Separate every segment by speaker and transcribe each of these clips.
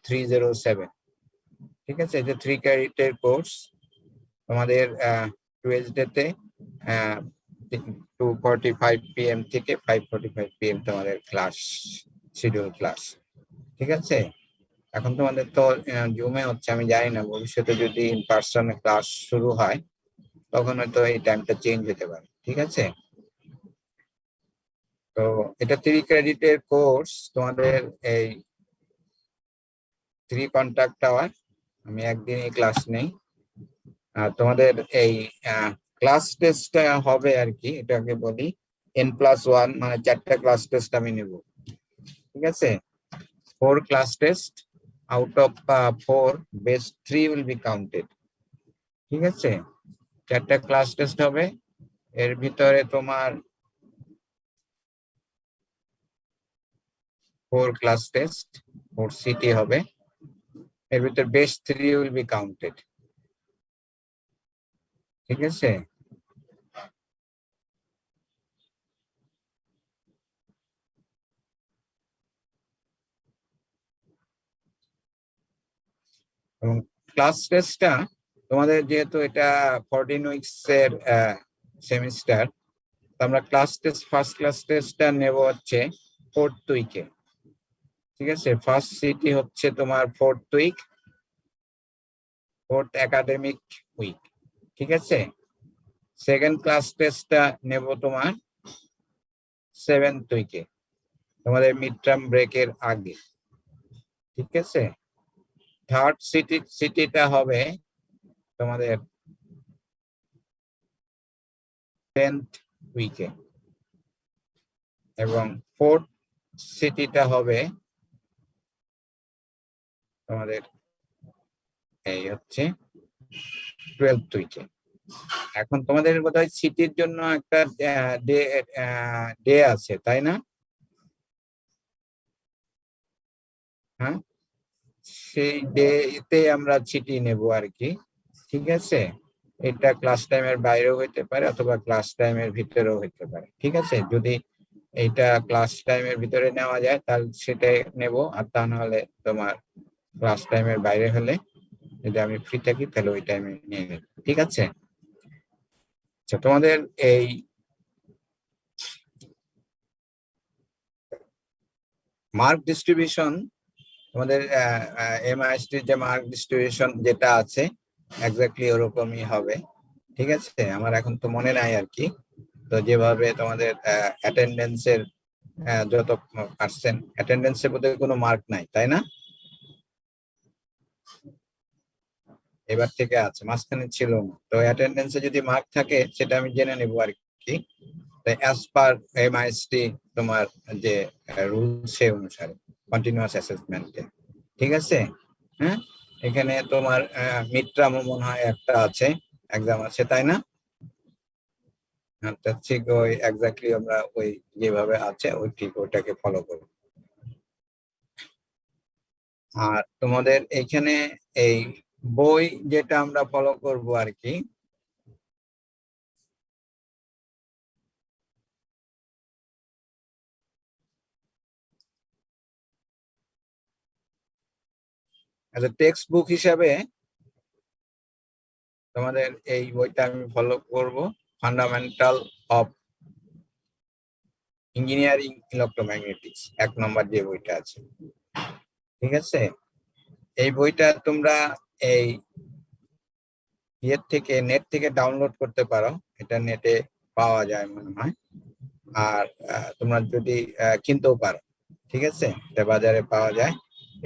Speaker 1: 307। ঠিক আছে, এটা 3 ক্রেডিটের কোর্স। তোমাদের টুয়েসডেতে 2:45 PM থেকে 5:45 PM তোমাদের ক্লাস, শিডিউল ক্লাস। ঠিক আছে, এখন তোমাদের তো জুমে হচ্ছে, আমি জানি না ভবিষ্যতে যদি ইন পার্সনে ক্লাস শুরু হয় তখন হয়তো এই টাইমটা চেঞ্জ হতে পারে। ঠিক আছে, তো এটা 3 ক্রেডিটের কোর্স। তোমাদের এই 3 কন্ট্যাক্ট আওয়ার, আমি একদিনই ক্লাস নেই। আর তোমাদের এই ক্লাস টেস্টটা হবে আর কি, এটাকে বলি N+1, মানে 4টা ক্লাস টেস্ট আমি নেব। ঠিক আছে, 4 class test, out of 4 best 3 will be counted। ঠিক আছে, 4টা ক্লাস টেস্ট হবে, এর ভিতরে তোমার 4 ক্লাস টেস্ট, 4 সিটি হবে, এর ভিতরে বেস্ট 3 will be counted। ঠিক আছে, এবং ক্লাস টেস্টটা তোমাদের যেহেতু এটা 14 উইকস এর সেমিস্টার, আমরা ক্লাস টেস্ট, ফার্স্ট ক্লাস টেস্টটা নেব হচ্ছে 4th উইকে। ঠিক আছে, ফার্স্ট সিটি হচ্ছে তোমার 4th week, 4th academic week. ঠিক আছে, সেকেন্ড ক্লাস টেস্টটা নেব তোমার 7th উইকে, তোমাদের মিড টার্ম ব্রেকের আগে। ঠিক আছে, থার্ড সিটিটা হবে তোমাদের 10th উইকে, এবং ফোর্থ সিটিটা হবে তোমাদের এই হচ্ছে 12th উইকে। এখন তোমাদের বোধহয় সিটির জন্য একটা ডে আছে, তাই না? হ্যাঁ, সেই ডেতে আমরা সিটি নেব আর কি। ঠিক আছে, এটা ক্লাস টাইমের বাইরেও হইতে পারে অথবা ক্লাস টাইমের ভিতরেও হইতে পারে। ঠিক আছে, যদি এইটা ক্লাস টাইমের ভিতরে নেওয়া যায় তাহলে সেটাই নেব, আর তা নাহলে তোমার ক্লাস টাইমের বাইরে হলে, যদি আমি ফ্রি থাকি তাহলে ওই টাইমে নিয়ে নেব। ঠিক আছে, আচ্ছা, তোমাদের এই মার্ক ডিস্ট্রিবিউশন, তোমাদের MIST যে মার্ক ডিস্ট্রিবিউশন যেটা আছে এক্স্যাক্টলি ওরকমই হবে। ঠিক আছে, আমার এখন তো মনে নাই আর কি। তো যেভাবে তোমাদের অ্যাটেন্ডেন্সের যত পার্সেন্ট, অ্যাটেন্ডেন্সের মধ্যে কোনো মার্ক নাই, তাই না? এবার থেকে আছে, মাঝখানে ছিল না। তো অ্যাটেন্ডেন্সে যদি মার্ক থাকে সেটা আমি জেনে নেবো আর কি, অ্যাজ পার MIST তোমার যে রুলস সেই অনুসারে কন্টিনিউয়াস অ্যাসেসমেন্টে। ঠিক আছে, হ্যাঁ, এখানে তোমার মিড টার্ম মনে হয় একটা আছে, এক্সাম আছে, তাই না? ঠিক ওই এক্স্যাক্টলি আমরা ওই যেভাবে আছে ওই ঠিক ওটাকে ফলো করব। আর তোমাদের এখানে এই বই যেটা আমরা ফলো করব আর কি, টেক্সট বুক হিসাবে তোমাদের এই বইটা আমি ফলো করব, ফান্ডামেন্টাল অফ ইঞ্জিনিয়ারিং ইলেকট্রোম্যাগনেটিক্স, 1 নম্বর যে বইটা আছে। ঠিক আছে, এই বইটা তোমরা এই নেট থেকে ডাউনলোড করতে পারো, এটা নেটে পাওয়া যায় মনে হয়। আর তোমরা যদি কিনতেও পারো, ঠিক আছে, এটা বাজারে পাওয়া যায়।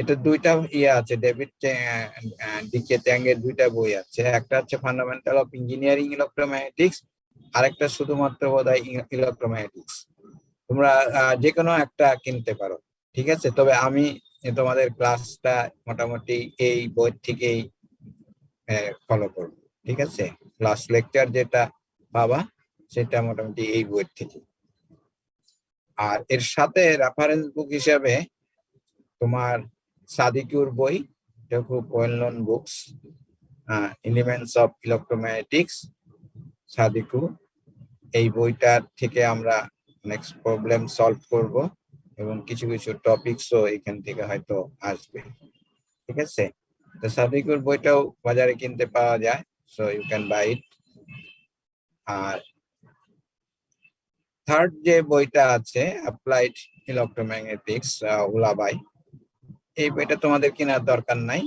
Speaker 1: এটা দুইটা আছে, ডেভিড ডিকে চ্যাং এর দুইটা বই আছে, একটা হচ্ছে ফান্ডামেন্টাল অফ ইঞ্জিনিয়ারিং ইলেকট্রোম্যাগনেটিক্স, আর একটা শুধুমাত্র বোধহয় ইলেকট্রোম্যাগনেটিক্স। তোমরা যে কোনো একটা কিনতে পারো। ঠিক আছে, তবে আমি তোমাদের ক্লাসটা মোটামুটি এই বই থেকেই ফলো করবো। ঠিক আছে, ক্লাস লেকচার যেটা পাবা সেটা মোটামুটি এই বই থেকে। আর এর সাথে রেফারেন্স বুক হিসাবে তোমার সাদিকুর বই, এটা খুব well known books, elements of electromagnetics, Sadiku. এই বইটার থেকে আমরা নেক্সট প্রবলেম সলভ করব, এবং কিছু কিছু টপিকসও এখান থেকে হয়তো আসবে। ঠিক আছে? তো সাদিকুর বইটাও বাজারে কিনতে পাওয়া যায়, so you can buy it. আর থার্ড যে বইটা আছে অ্যাপ্লাইড ইলেকট্রোম্যাগনেটিক্স, উলাবাই, এই বইটা তোমাদের কেনার দরকার নাই।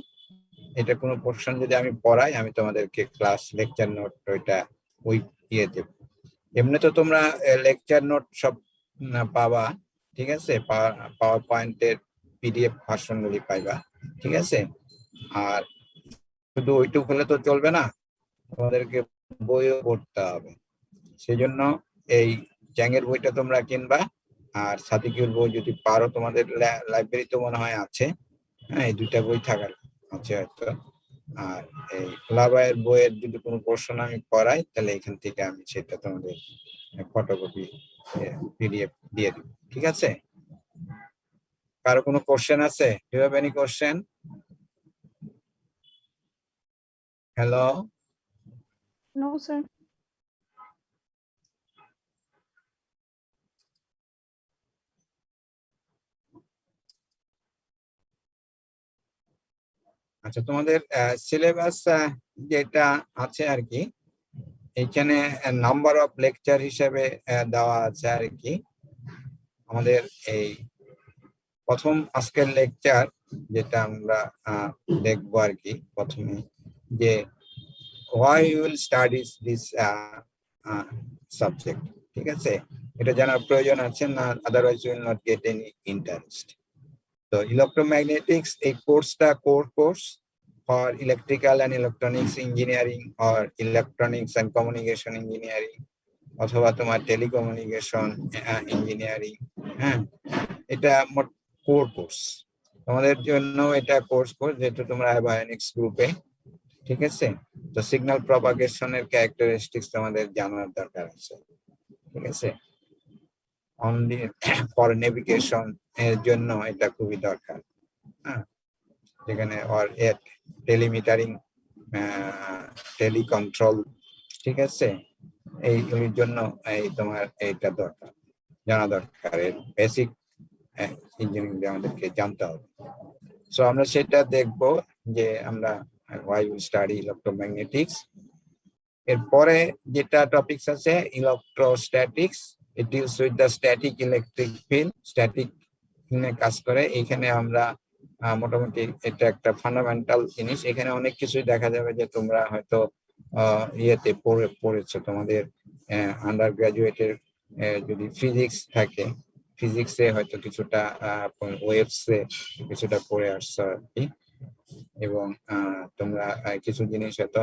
Speaker 1: এটা কোনো পোর্শন যদি আমি পড়াই, আমি তোমাদেরকে ক্লাস লেকচার নোট ওইটা ওই দিয়ে দেব। এমনি তো তোমরা লেকচার নোট সব পাবা, ঠিক আছে? পাওয়ার পয়েন্টের পিডিএফ ভার্সন গুলি পাইবা, ঠিক আছে? আর শুধু ওইটুক হলে তো চলবে না, তোমাদেরকে বইও পড়তে হবে। সেই জন্য এই চ্যাংয়ের বইটা তোমরা কিনবা, আর সাদিকের বই যদি পারো, তোমাদের লাইব্রেরি তো মনে হয় আছে, হ্যাঁ, এই দুইটা বই থাকার আছে হয়তো। আর এই লাভায়ের বইয়ের যদি কোনো পোর্শন আমি পড়াই, তাহলে এখান থেকে আমি সেটা তোমাদের ফটোকপি পিডিএফ দিয়ে দিব, ঠিক আছে? কারো কোনো কোশ্চেন আছে? Do you have any question? Hello?
Speaker 2: No, sir.
Speaker 1: আচ্ছা, তোমাদের সিলেবাস যেটা আছে আর কি, এখানে নাম্বার অফ লেকচার হিসেবে দেওয়া আছে আর কি। আমাদের এই প্রথম আজকের লেকচার যেটা আমরা দেখবো আর কি, প্রথমে যে why you will study this subject, ঠিক আছে? এটা জানার প্রয়োজন আছে না, otherwise you will not get any interest. তো ইলেকট্রোম্যাগনেটিক্স এই কোর্সটা core course for electrical and electronics engineering or electronics and communication engineering, অথবা তোমার টেলিকমিউনিকেশন ইঞ্জিনিয়ারিং, হ্যাঁ, এটা মোট কোর কোর্স। তোমাদের জন্য এটা কোর্স যেহেতু তোমরা অ্যাভায়োনিক্স গ্রুপে, ঠিক আছে? তো সিগন্যাল প্রপাগেশনের ক্যারেক্টারিস্টিক্স তোমাদের জানার দরকার আছে, ঠিক আছে? অনলি ফর নেভিগেশন এর জন্য এটা খুবই দরকার, হ্যাঁ, যেখানে অর এট টেলিমিটারিং, টেলিকন্ট্রোল, ঠিক আছে? এইগুলির জন্য এই তোমার এইটা দরকার, জানা দরকার, এর বেসিক ইঞ্জিনিয়ারিং আমাদেরকে জানতে হবে। সো আমরা সেটা দেখব যে আমরা why we study electromagnetics। এরপরে যেটা টপিকস আছে electrostatics, it deals with the static electric field, static নিয়ে কাজ করে। এখানে আমরা মোটামুটি এটা একটা ফান্ডামেন্টাল জিনিস। এখানে অনেক কিছুই দেখা যাবে যে তোমরা হয়তো ইয়েতে পড়েছো, তোমাদের আন্ডার গ্রাজুয়েটের যদি ফিজিক্স থাকে, ফিজিক্সে হয়তো কিছুটা ওয়েভসে কিছুটা পড়ে আসছো আর কি, এবং তোমরা কিছু জিনিস হয়তো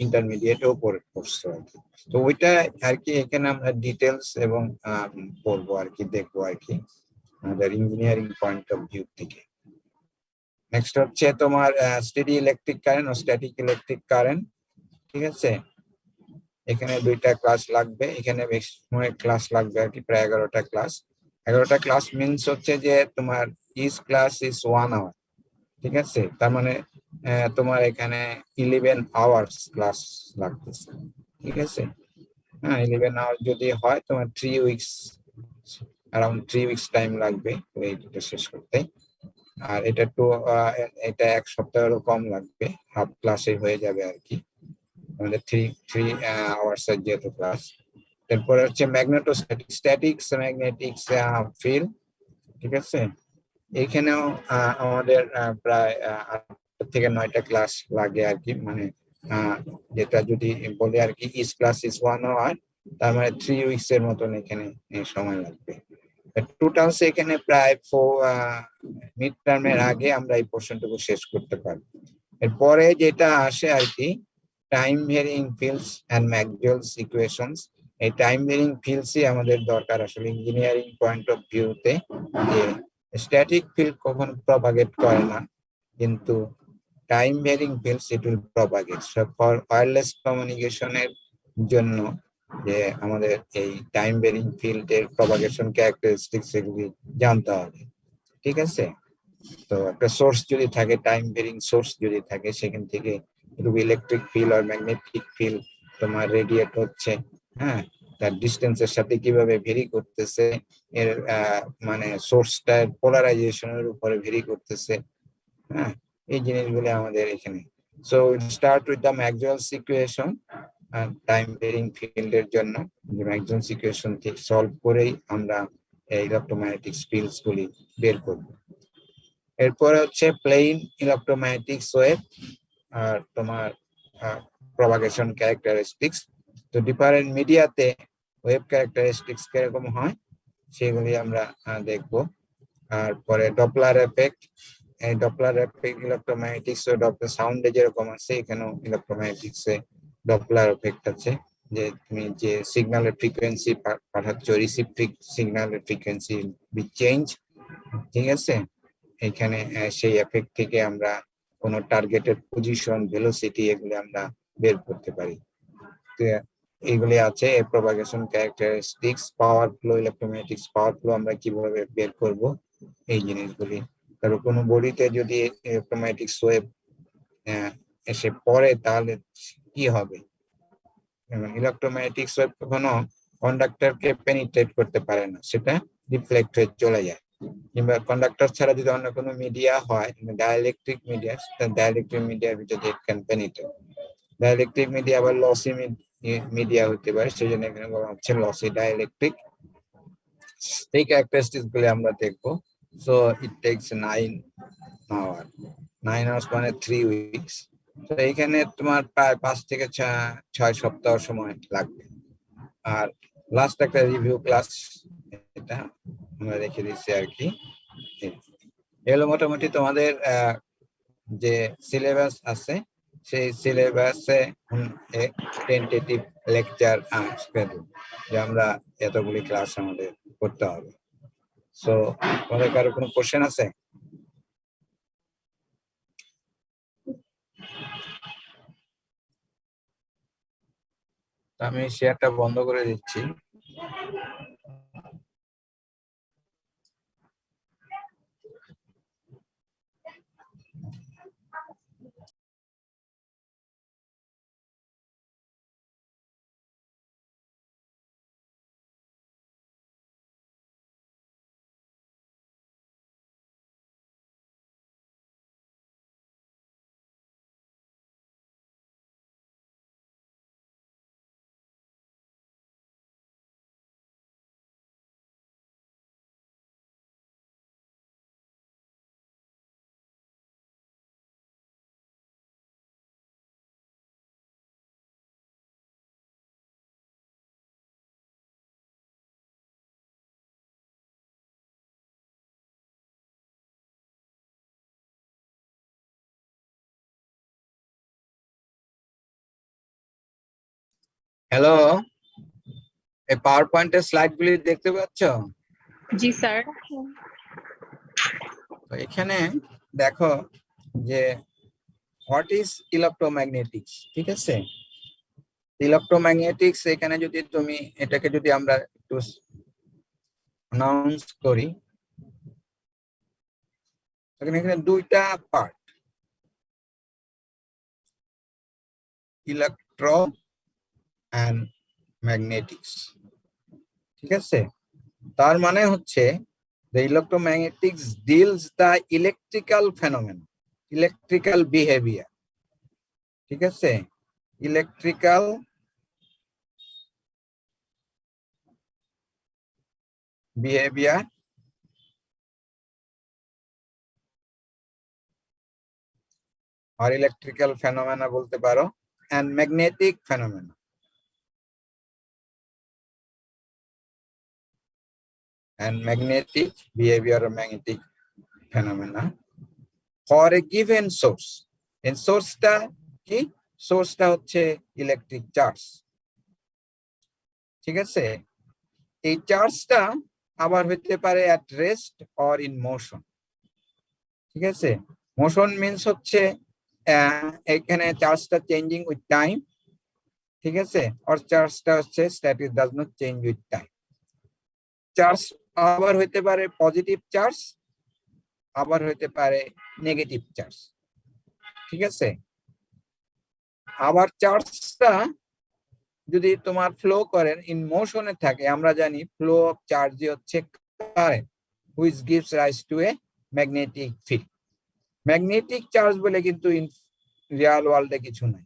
Speaker 1: ইন্টারমিডিয়েটেও পড়ছো আর কি। তো ওইটা আর কি এখানে আমরা ডিটেলস এবং পড়বো আর কি, দেখবো আর কি আমাদের ইঞ্জিনিয়ারিং পয়েন্ট অফ ভিউ থেকে। নেক্সট হচ্ছে তোমার স্টেডি ইলেকট্রিক কারেন্ট ও স্ট্যাটিক ইলেকট্রিক কারেন্ট, ঠিক আছে? এখানে দুইটা ক্লাস লাগবে, এখানে বেশ অনেক ক্লাস লাগবে আর কি, প্রায় 11টা ক্লাস। 11টা ক্লাস মিনস হচ্ছে যে তোমার ইচ ক্লাস ইজ 1 আওয়ার, ঠিক আছে? তার মানে তোমার এখানে 11 আওয়ার্স ক্লাস লাগতেছে, ঠিক আছে? হ্যাঁ, 11 আওয়ার যদি হয় তোমার 3 উইকস, অ্যারাউন্ড 3 উইকস টাইম লাগবে এইটা শেষ করতে। আর এটা একটু এটা 1 সপ্তাহেরও কম লাগবে, হাফ ক্লাসে হয়ে যাবে আর কি আমাদের 3 আওয়ার্স এর যেহেতু ক্লাস। তারপরে হচ্ছে ম্যাগনেটোস্ট্যাটিক্স, স্ট্যাটিক্স ম্যাগনেটিক্স ফিল্ড, ঠিক আছে? এইখানেও আমাদের প্রায় 8 থেকে 9টা ক্লাস লাগে আর কি, মানে যেটা যদি বলি আর কি ইচ ক্লাস ইজ 1 আওয়ার, তার মানে 3 উইকস এর মতন এখানে সময় লাগবে। টোটাল এখানে প্রায় মিড টার্মের আগে আমরা এই পোর্শনটুকু শেষ করতে পারবো। এরপরে যেটা আসে আর কি time varying fields and Maxwell's equations. এই টাইম ভেরিং ফিল্ডসই আমাদের দরকার আসলে ইঞ্জিনিয়ারিং পয়েন্ট অফ ভিউতে, যে স্ট্যাটিক ফিল্ড কখনো প্রপাগেট করে না, কিন্তু time varying fields it will propagate. For wireless কমিউনিকেশনের জন্য যে আমাদের এই টাইম ভেরিং ফিল্ডের প্রপাগেশন ক্যারেক্টারিস্টিক্স এগুলি জানতে হবে, ঠিক আছে? তো একটা সোর্স যদি থাকে, টাইম ভেরিং সোর্স যদি থাকে, সেখান থেকে ইলেকট্রিক ফিল্ড আর ম্যাগনেটিক ফিল্ড তোমার রেডিয়েট হচ্ছে, হ্যাঁ, তার ডিস্টেন্সের সাথে কিভাবে ভেরি করতেছে, এর মানে সোর্সটার পোলারাইজেশনের উপরে ভেরি করতেছে, হ্যাঁ, এই জিনিসগুলো আমাদের এখানে। So start with the Maxwell's equation time ভেরিং ফিল্ডের জন্য যে ম্যাক্সওয়েলস ইকুয়েশন ঠিক সলভ করেই আমরা এই ইলেক্ট্রোম্যাগনেটিক ফিল্ডস গুলি বের করব। এরপরে হচ্ছে প্লেন ইলেক্ট্রোম্যাগনেটিক ওয়েভ আর তোমার প্রপাগেশন ক্যারেক্টারিস্টিক্স। তো ডিফারেন্ট মিডিয়াতে ওয়েভ ক্যারেক্টারিস্টিক্স কিরকম হয় সেগুলি আমরা দেখব। আর পরে ডপলার এফেক্ট, এই ডপলার এফেক্ট ইলেক্ট্রোম্যাগনেটিক্স ও ডপলার সাউন্ডে যেরকম আছে এখানেও ইলেক্ট্রোম্যাগনেটিক্স এ ডপলার এফেক্ট আছে, যে তুমি যে সিগন্যালের ফ্রিকোয়েন্সি পাঠাচ্ছ, রিসিভ সিগন্যালের ফ্রিকোয়েন্সি চেঞ্জ, ঠিক আছে। এখানে সেই এফেক্ট থেকে আমরা কোনো টার্গেটের পজিশন, ভেলোসিটি এগুলি আমরা বের করতে পারি। তো এইগুলি আছে প্রপাগেশন ক্যারেক্টারিস্টিক্স, পাওয়ার ফ্লো, ইলেক্ট্রোম্যাগনেটিক্স পাওয়ার ফ্লো আমরা কিভাবে বের করব এই জিনিসগুলি। তারপর কোনো বডিতে যদি ইলেক্ট্রোম্যাগনেটিক্স ওয়েভ এসে পড়ে তাহলে কি হবে। ইলেক্ট্রোম্যাগনেটিক্স ওয়েভ কখনো কন্ডাক্টরকে পেনিট্রেট করতে পারে না, সেটা রিফ্লেক্ট হয়ে চলে যায়। কিংবা কন্ডাক্টর ছাড়া যদি অন্য কোনো মিডিয়া হয়, ডাইইলেকট্রিক মিডিয়া, ডাইইলেকট্রিক মিডিয়ার ভিতরে it can penetrate. Dielectric media আবার লসি মিডিয়া হতে পারে, সেই জন্য এখানে বলা হচ্ছে লসি ডাইইলেকট্রিক। এই ক্যারেক্টারিস্টিক্স গুলো আমরা দেখবো। সো ইট টেকস 9 আওয়ার্স মানে 3 উইকস। তো এখানে তোমার প্রায় 5 থেকে 6 সপ্তাহ সময় লাগবে। আর লাস্ট একটা রিভিউ ক্লাস এটা আমরা রেখে দিচ্ছি আর কি। এগুলো মোটামুটি তোমাদের যে সিলেবাস আছে সেই সিলেবাসে টেন্টেটিভ লেকচার যে আমরা এতগুলি ক্লাস আমাদের করতে হবে। সো তোমাদের কারো কোনো কোশ্চেন আছে? আমি শেয়ারটা বন্ধ করে দিচ্ছি। হ্যালো, এই পাওয়ার পয়েন্টের স্লাইড গুলি দেখতে পাচ্ছ?
Speaker 3: জি স্যার।
Speaker 1: তো এখানে দেখো যে হোয়াট ইজ ইলেকট্রোম্যাগনেটিক্স, ঠিক আছে। ইলেকট্রোম্যাগনেটিক্স এখানে যদি তুমি এটাকে যদি আমরা একটু অ্যানাউন্স করি, এখানে দুইটা পার্ট, ইলেকট্রো এন্ড ম্যাগনেটিক্স, ঠিক আছে। তার মানে হচ্ছে the electromagnetics deals the electrical phenomena, electrical behavior, ঠিক আছে। ইলেকট্রিক্যাল বিহেভিয়ার আর ইলেকট্রিক্যাল ফেনোমেনা বলতে পারো, and magnetic phenomena, and magnetic behavior or magnetic phenomena for a given source. In সোর্সটা কি? সোর্সটা হচ্ছে ইলেকট্রিক চার্জ, ঠিক আছে। এই চার্জটা আবার হতে পারে at rest or in motion, ঠিক আছে। মোশন মিন্স হচ্ছে এখানে চার্জটা চেঞ্জিং উইথ টাইম, ঠিক আছে। আর চার্জটা হচ্ছে static, does not change with time. Charge আবার হইতে পারে পজিটিভ চার্জ, আবার হইতে পারে নেগেটিভ চার্জ, ঠিক আছে। আবার চার্জটা যদি তোমার ফ্লো করেন ইন মোশনে থাকে, আমরা জানি ফ্লো অফ চার্জ হচ্ছে current which gives rise to A magnetic field, magnetic charge বলে কিন্তু ইন রিয়াল ওয়ার্ল্ডে কিছু নাই।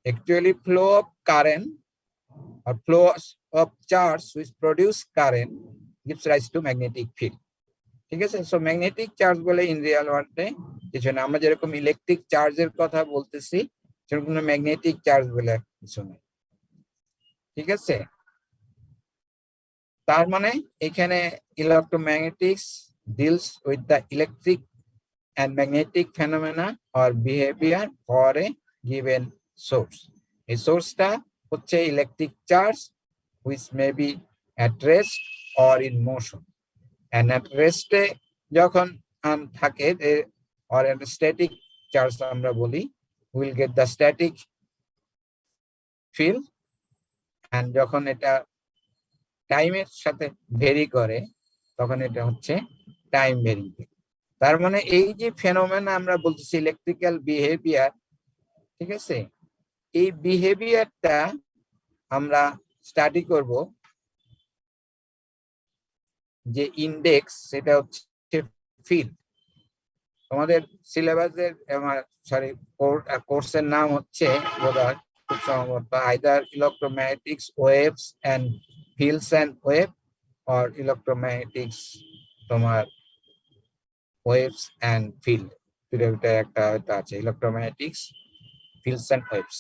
Speaker 1: Actually flow of current or flow of charge which produce current gives rise to magnetic field. ঠিক আছে? So magnetic charge বলে in Real ওয়ার্ল্ডে কিছু না। আমরা যেরকম ইলেকট্রিক চার্জের কথা বলতেছি সেরকম ম্যাগনেটিক চার্জ বলে কিছু নেই। ঠিক আছে? তার মানে এখানে electromagnetics deals with the electric and magnetic phenomena or behavior for a given source. এই সোর্সটা হচ্ছে electric charge which may be at rest or in motion. And at rest এ যখন থাকে or at static charge আমরা বলি, we'll get the static field. and যখন এটা টাইমের সাথে ভেরি করে তখন এটা হচ্ছে টাইম ভেরিং। তার মানে এই যে ফেনোমেনা আমরা বলতেছি ইলেকট্রিক্যাল বিহেভিয়ার, ঠিক আছে, এই বিহেভিয়ারটা আমরা স্টাডি করব যে ইন্ডেক্স, সেটা হচ্ছে ফিল্ড। তোমাদের সিলেবাসের সরি কোর্সের নাম হচ্ছে বোধহয় খুব সম্ভবত either electromagnetics waves and fields and wave or electromagnetics তোমার ওয়েভস এন্ড ফিল্ড, দুটো একটা হয়তো আছে, ইলেকট্রোম্যাগনেটিক্স ফিল্ডস এন্ড ওয়েভস।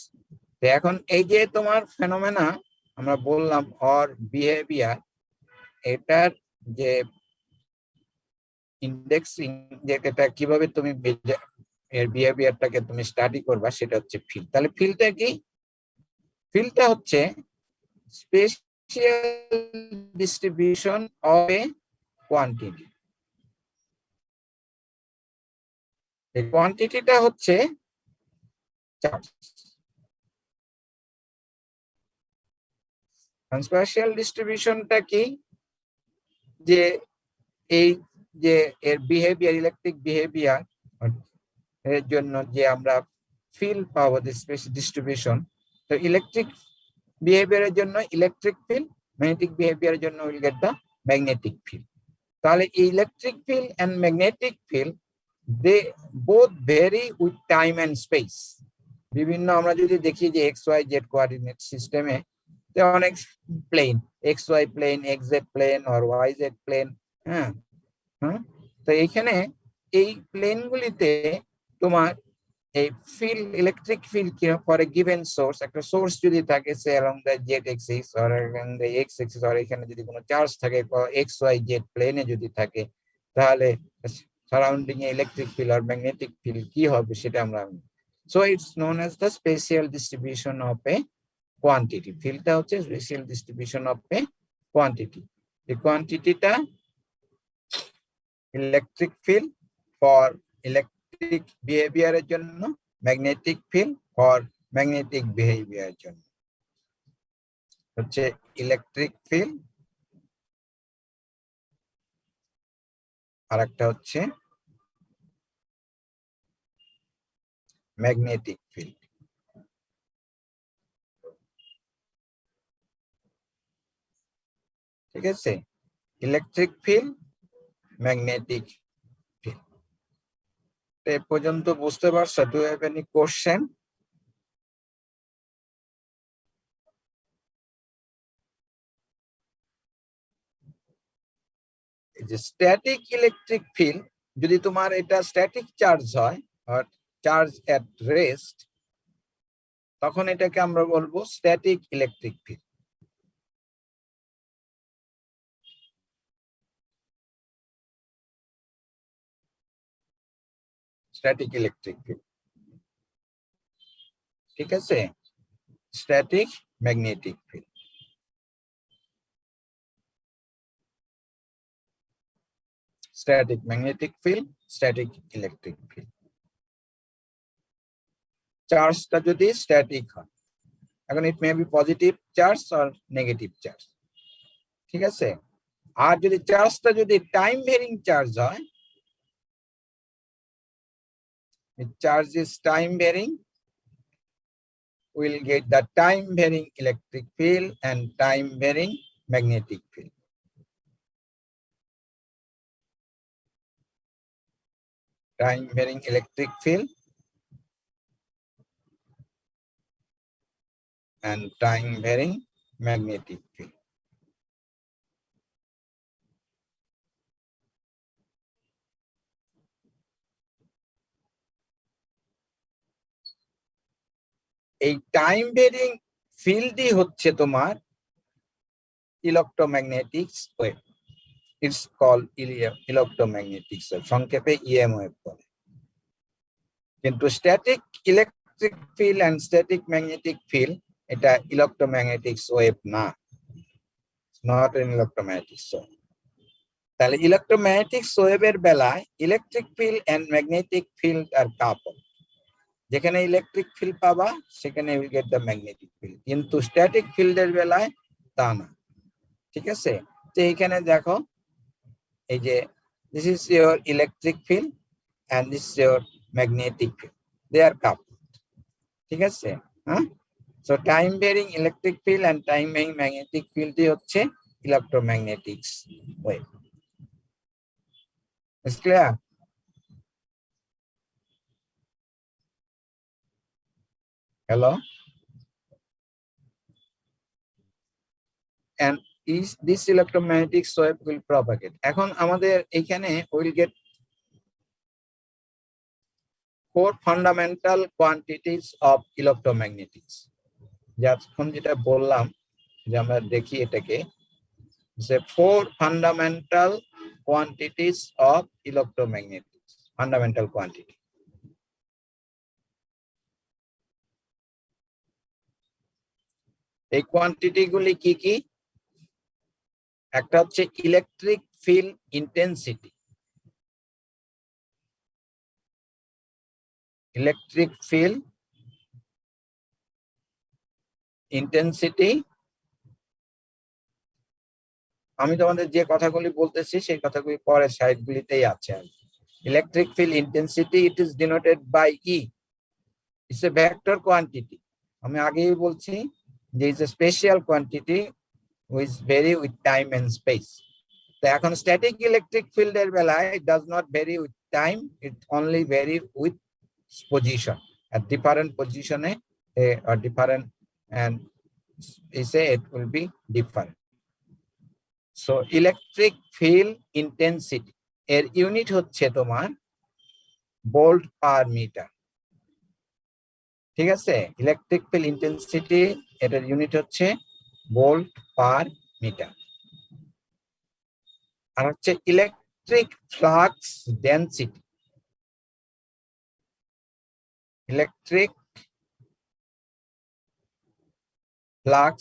Speaker 1: তো এখন এই যে তোমার ফেনোমেনা আমরা বললাম অর বিহেভিয়ার, এটার যে ইন্ডেক্সিং, যেটা কিভাবে তুমি এর বিহেভিয়ারটাকে তুমি স্টাডি করবা সেটা হচ্ছে ফিল্ড। তাহলে ফিল্ডটা কি? ফিল্ডটা হচ্ছে special distribution of a quantity. এই কোয়ান্টিটিটা হচ্ছে চার্জ। স্পেশাল ডিস্ট্রিবিউশনটা কি? যে এই যে এর বিহেভিয়ার, ইলেকট্রিক বিহেভিয়ার এর জন্য যে আমরা ফিল্ড পাবো, স্পেশাল ডিস্ট্রিবিউশন। তো ইলেকট্রিক বিহেভিয়ারের জন্য ইলেকট্রিক ফিল্ড, ম্যাগনেটিক বিহেভিয়ারের জন্য will get the magnetic field. তাহলে electric field and magnetic field they both vary with time and space. বিভিন্ন আমরা যদি দেখি যে এক্স ওয়াই জেড কোঅর্ডিনেট সিস্টেমে অনেক plane, X Y plane, X Z plane or Y Z plane, হ্যাঁ হ্যাঁ। তো এইখানে এই প্লেনগুলিতে তোমার এই field, electric field for a given source, একটা সোর্স যদি থাকে সে along the Z axis or along the X axis, আর এখানে যদি কোনো চার্জ থাকে এক্স ওয়াই জেড প্লেনে যদি থাকে, তাহলে সারাউন্ডিং এ ইলেকট্রিক ফিল্ড আর ম্যাগনেটিক ফিল্ড কি হবে সেটা আমরা, so it's known as the special distribution of a quantity. ফিল্ডটা হচ্ছে special distribution of a quantity. এই কোয়ান্টিটিটা ইলেকট্রিক ফিল্ড ফর ইলেকট্রিক বিহেভিয়ারের জন্য, ম্যাগনেটিক ফিল্ড ফর ম্যাগনেটিক বিহেভিয়ারের জন্য হচ্ছে ইলেকট্রিক ফিল্ড, আর একটা হচ্ছে ম্যাগনেটিক ফিল্ড। ঠিক আছে? Electric field, magnetic field. এ পর্যন্ত বুঝতে পারছো? Do you have any question? যে স্ট্যাটিক ইলেকট্রিক ফিল্ড, যদি তোমার এটা স্ট্যাটিক চার্জ হয় আর চার্জ এট রেস্ট, তখন এটাকে আমরা বলবো static electric field. Static electric field, ঠিক আছে? Static magnetic field, static magnetic field, static electric field. চার্জটা যদি স্ট্যাটিক হয়, এখন it may be positive charge or negative charge, ঠিক আছে? আর যদি চার্জটা যদি টাইম ভেরিং চার্জ হয়, charge is time varying, we'll get the time varying electric field and time varying magnetic field. time varying electric field and time varying magnetic field. এই time varying ফিল্ডই হচ্ছে তোমার electromagnetic wave. It's call electromagnetic wave, সংক্ষেপে EM wave বলে। কিন্তু static electric field and static magnetic field এটা electromagnetic wave না, not an electromagnetic wave. তাহলে ইলেকট্রোম্যাগনেটিক ওয়েভের বেলায় electric field and magnetic field are couple. যেখানে ইলেকট্রিক ফিল্ড পাবা সেখানে will get the magnetic field, কিন্তু স্ট্যাটিক ফিল্ডের বেলায় তা না। ঠিক আছে, তো এইখানে দেখো এই যে this is your electric field and this is your magnetic field, they are couple. ঠিক আছে, হ্যাঁ। So time varying electric field and time varying magnetic ফিল্ডই হচ্ছে electromagnetic wave. Is clear? Hello? and is this electromagnetic wave will propagate. এখন আমাদের এখানে will get 4 fundamental quantities of electromagnetics। যখন যেটা বললাম যে আমরা দেখি এটাকে যে 4 fundamental quantities of electromagnetics, fundamental quantity। এই কোয়ান্টিটি গুলি কি কি? একটা হচ্ছে electric field intensity, electric field intensity. আমি তোমাদের যে কথাগুলি বলতেছি সেই কথাগুলি পরের সাইডগুলিতেই আছে। Electric field intensity, it is denoted by E, it's a vector quantity. আমি আগেই বলছি যে it's a special quantity which vary with time and space. তো এখন স্ট্যাটিক ইলেকট্রিক ফিল্ডের বেলায় it does not vary with time, it only vary with position at different position or different, and we say it will be different. So electric field intensity এর unit হচ্ছে তোমার volt per metre. ঠিক আছে, electric field intensity এটার unit হচ্ছে volt per metre. আর হচ্ছে electric flux density, electric flux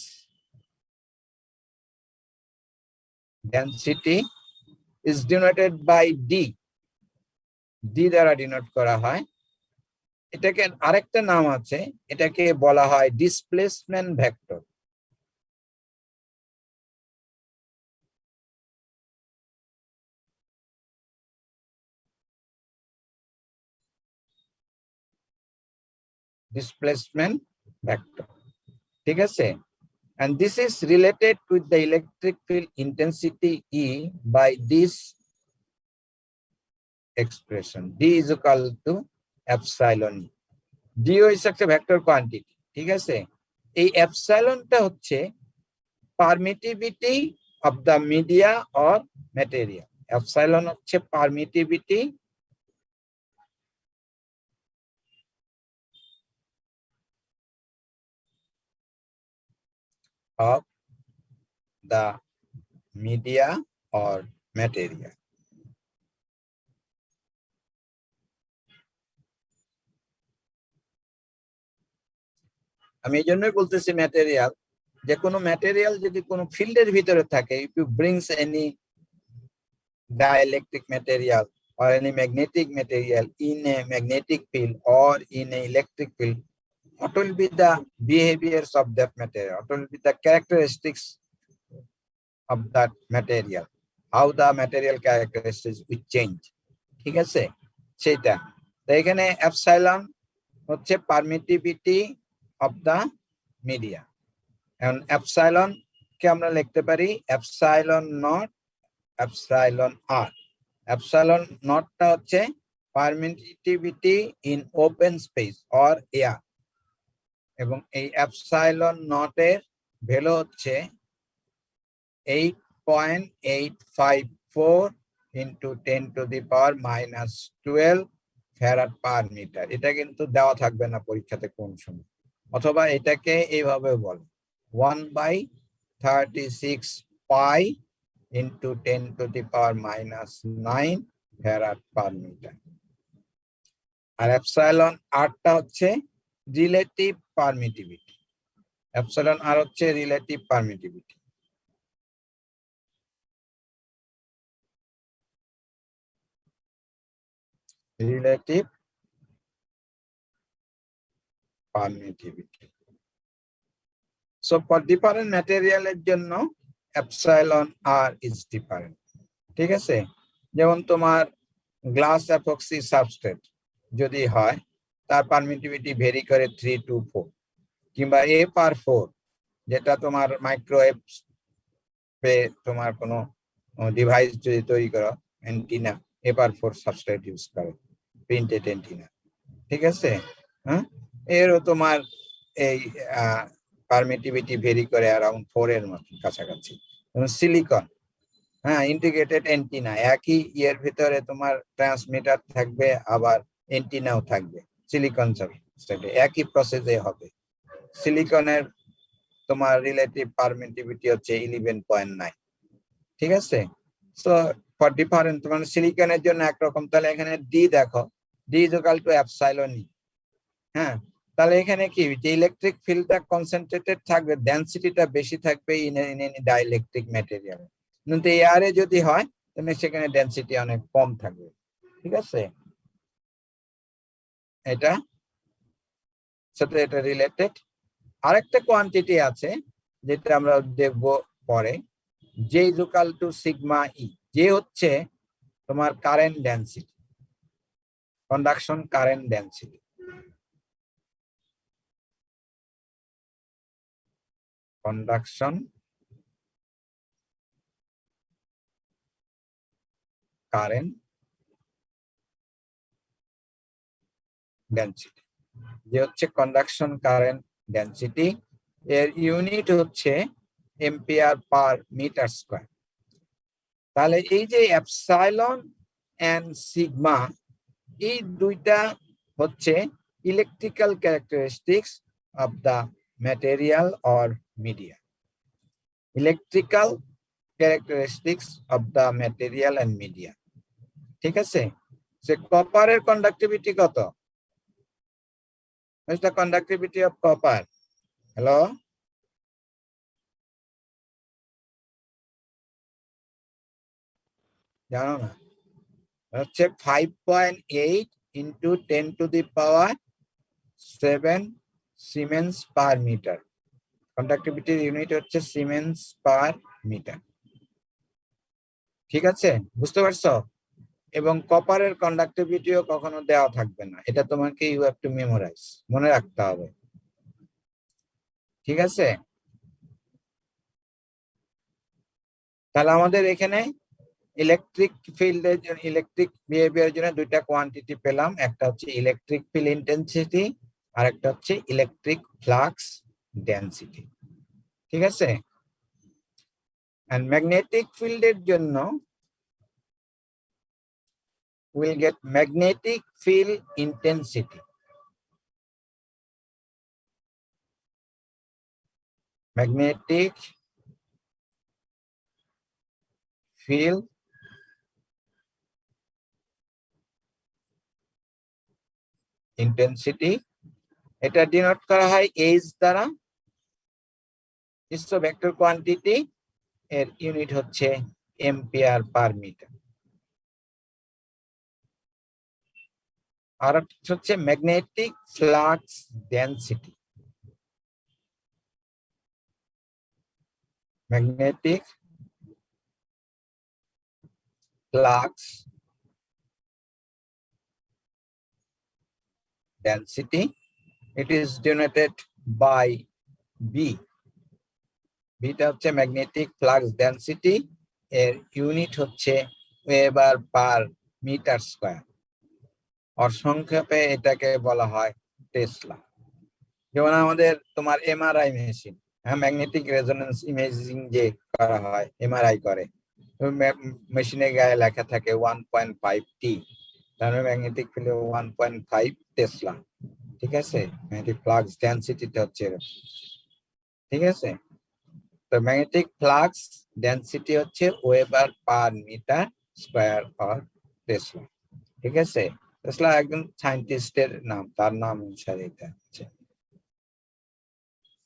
Speaker 1: density is denoted by D, D দ্বারা ডিনোট করা হয়। এটাকে আরেকটা নাম আছে, এটাকে বলা হয় ডিসপ্লেসমেন্ট ভেক্টর। ডিসপ্লেসমেন্ট ভেক্টর, ঠিক আছে। And this is related with the electric field intensity E by this expression, D is equal to epsilon E. D is একটা ভেক্টর কোয়ান্টিটি, ঠিক আছে। এই এপসাইলনটা হচ্ছে permittivity of the media or material. Epsilon হচ্ছে permittivity of the media or material. আমি এই জন্যই বলতেছি ম্যাটেরিয়াল, যে কোনো ম্যাটেরিয়াল যদি কোনো ফিল্ডের ভিতরে থাকে, if you brings any dielectric material or any magnetic material in a magnetic field or in a electric field, what will be the behaviors of that material? What will be the characteristics of that material? How the material characteristics will change? ঠিক আছে, সেটা। তো এখানে epsilon হচ্ছে permittivity of the media. এখন epsilon কে আমরা লিখতে পারি epsilon naught, epsilon R. Epsilon নটটা হচ্ছে permittivity in open space or air, এবং এই এপসাইলন নট এর ভ্যালু হচ্ছে 8.854 into 10⁻⁻12 ফ্যারাড পার মিটার। এটা কিন্তু দেওয়া থাকবে না পরীক্ষাতে কোন সময়, অথবা এটাকে এইভাবে বলে 1/36 pi into 10⁻⁹ farad per metre. আর এপসাইলন আরটা হচ্ছে রিলেটিভ পারমিটিভিটি, এপসাইলন আর হচ্ছে relative permittivity. Relative permittivity. So for different ম্যাটেরিয়ালের জন্য এপসাইলন আর ইজ ডিফারেন্ট। ঠিক আছে, যেমন তোমার গ্লাস অ্যাপক্সি সাবস্ট্রেট যদি হয়, তার পারমিটিভিটি ভেরি করে 3 to 4, কিংবা A/4 যেটা তোমার মাইক্রোওয়েভ পে তোমার কোনো ডিভাইস যদি তৈরি করো, অ্যান্টিনা A/4 সাবস্ট্রেট ইউজ করে, প্রিন্টেড অ্যান্টিনা। ঠিক আছে, হ্যাঁ, এরও তোমার এই পারমিটিভিটি ভেরি করে অ্যারাউন্ড 4 এর মতো কাছাকাছি। সিলিকন, হ্যাঁ, ইন্টিগ্রেটেড অ্যান্টিনা, একই ইয়ের ভিতরে তোমার ট্রান্সমিটার থাকবে আবার অ্যান্টিনাও থাকবে, সিলিকন সাবস্ট্রেটে একই প্রসেসে হবে। সিলিকনের তোমার রিলেটিভ পারমিটিভিটি হচ্ছে 11.9। ঠিক আছে, সো ফর ডিফারেন্ট তোমার সিলিকনের জন্য একরকম, তাহলে এখানে ডি দেখো, D is equal to epsilon E. হ্যাঁ, তাহলে এখানে কি যে ইলেকট্রিক ফিল্ডটা কনসেন্ট্রেটেড থাকবে, ডেনসিটিটা বেশি থাকবে ইন এনি ডাইইলেকট্রিক ম্যাটেরিয়াল, কিন্তু এয়ারে যদি হয় তাহলে সেখানে ডেনসিটি অনেক কম থাকবে। ঠিক আছে, এটা সাথে এটা রিলেটেড। আরেকটা কোয়ান্টিটি আছে যেটা আমরা দেখব পরে, J is equal to sigma E. যে হচ্ছে তোমার current density, conduction current density. Conduction current density, যে হচ্ছে কন্ডাকশন কারেন্ট ডেনসিটি, এর ইউনিট হচ্ছে এম্পিয়ার পার মিটার স্কয়ার। তাহলে এই যে এপসাইলন এন্ড সিগমা, এই দুইটা হচ্ছে electrical characteristics of the material or media. Electrical characteristics of the material and media. ঠিক আছে, সে কপারের কন্ডাক্টিভিটি কত? What is the conductivity of copper? Hello? জানো না? হচ্ছে 5.8 into 10⁻⁷ সিমেন্স পার মিটার। কন্ডাক্টিভিটির ইউনিট হচ্ছে সিমেন্স পার মিটার। ঠিক আছে, বুঝতে পারছো? এবং কপারের কন্ডাক্টিভিটিও কখনো দেওয়া থাকবে না, এটা তোমাকে ইউ হ্যাভ টু মেমোরাইজ, মনে রাখতে হবে। ঠিক আছে, তাহলে আমাদের এখানে ইলেকট্রিক ফিল্ডের জন্য, ইলেকট্রিক বিহেভিয়ারের জন্য দুইটা কোয়ান্টিটি পেলাম, একটা হচ্ছে ইলেকট্রিক ফিল্ড ইন্টেন্সিটি আর একটা হচ্ছে ইলেকট্রিক ফ্লাক্স ডেনসিটি। ঠিক আছে, এন্ড ম্যাগনেটিক ফিল্ডের জন্য will get magnetic field intensity, magnetic field intensity, এটা ডিনোট করা হয় এইচ দ্বারা। ভেক্টর কোয়ান্টিটি, এর ইউনিট হচ্ছে এম্পিয়ার পার মিটার। আর হচ্ছে magnetic flux density, magnetic flux density. It is denoted by B. বিটা হচ্ছে ম্যাগনেটিক ফ্লাক্স ডেনসিটি, এর ইউনিট হচ্ছে ওয়েবার পার মিটার স্কয়ার। আর সংক্ষেপে এটাকে বলা হয় টেসলা। যেমন আমাদের তোমার এমআরআই মেশিন, হ্যাঁ, ম্যাগনেটিক রেজোনেন্স ইমেজিং যে করা হয়, এমআরআই করে, মেশিনের গায়ে লেখা থাকে 1.5T, তার ম্যাগনেটিক ফিল্ড 1.5 টেসলা। ঠিক আছে, ম্যাগনেটিক ফ্লাক্স ডেনসিটিটা হচ্ছে এরকম। ঠিক আছে, তো ম্যাগনেটিক ফ্লাক্স ডেনসিটি হচ্ছে weber per metre square or tesla. ঠিক আছে, টেসলা একজন সায়েন্টিস্টের নাম, তার নাম অনুসারে এটা হচ্ছে।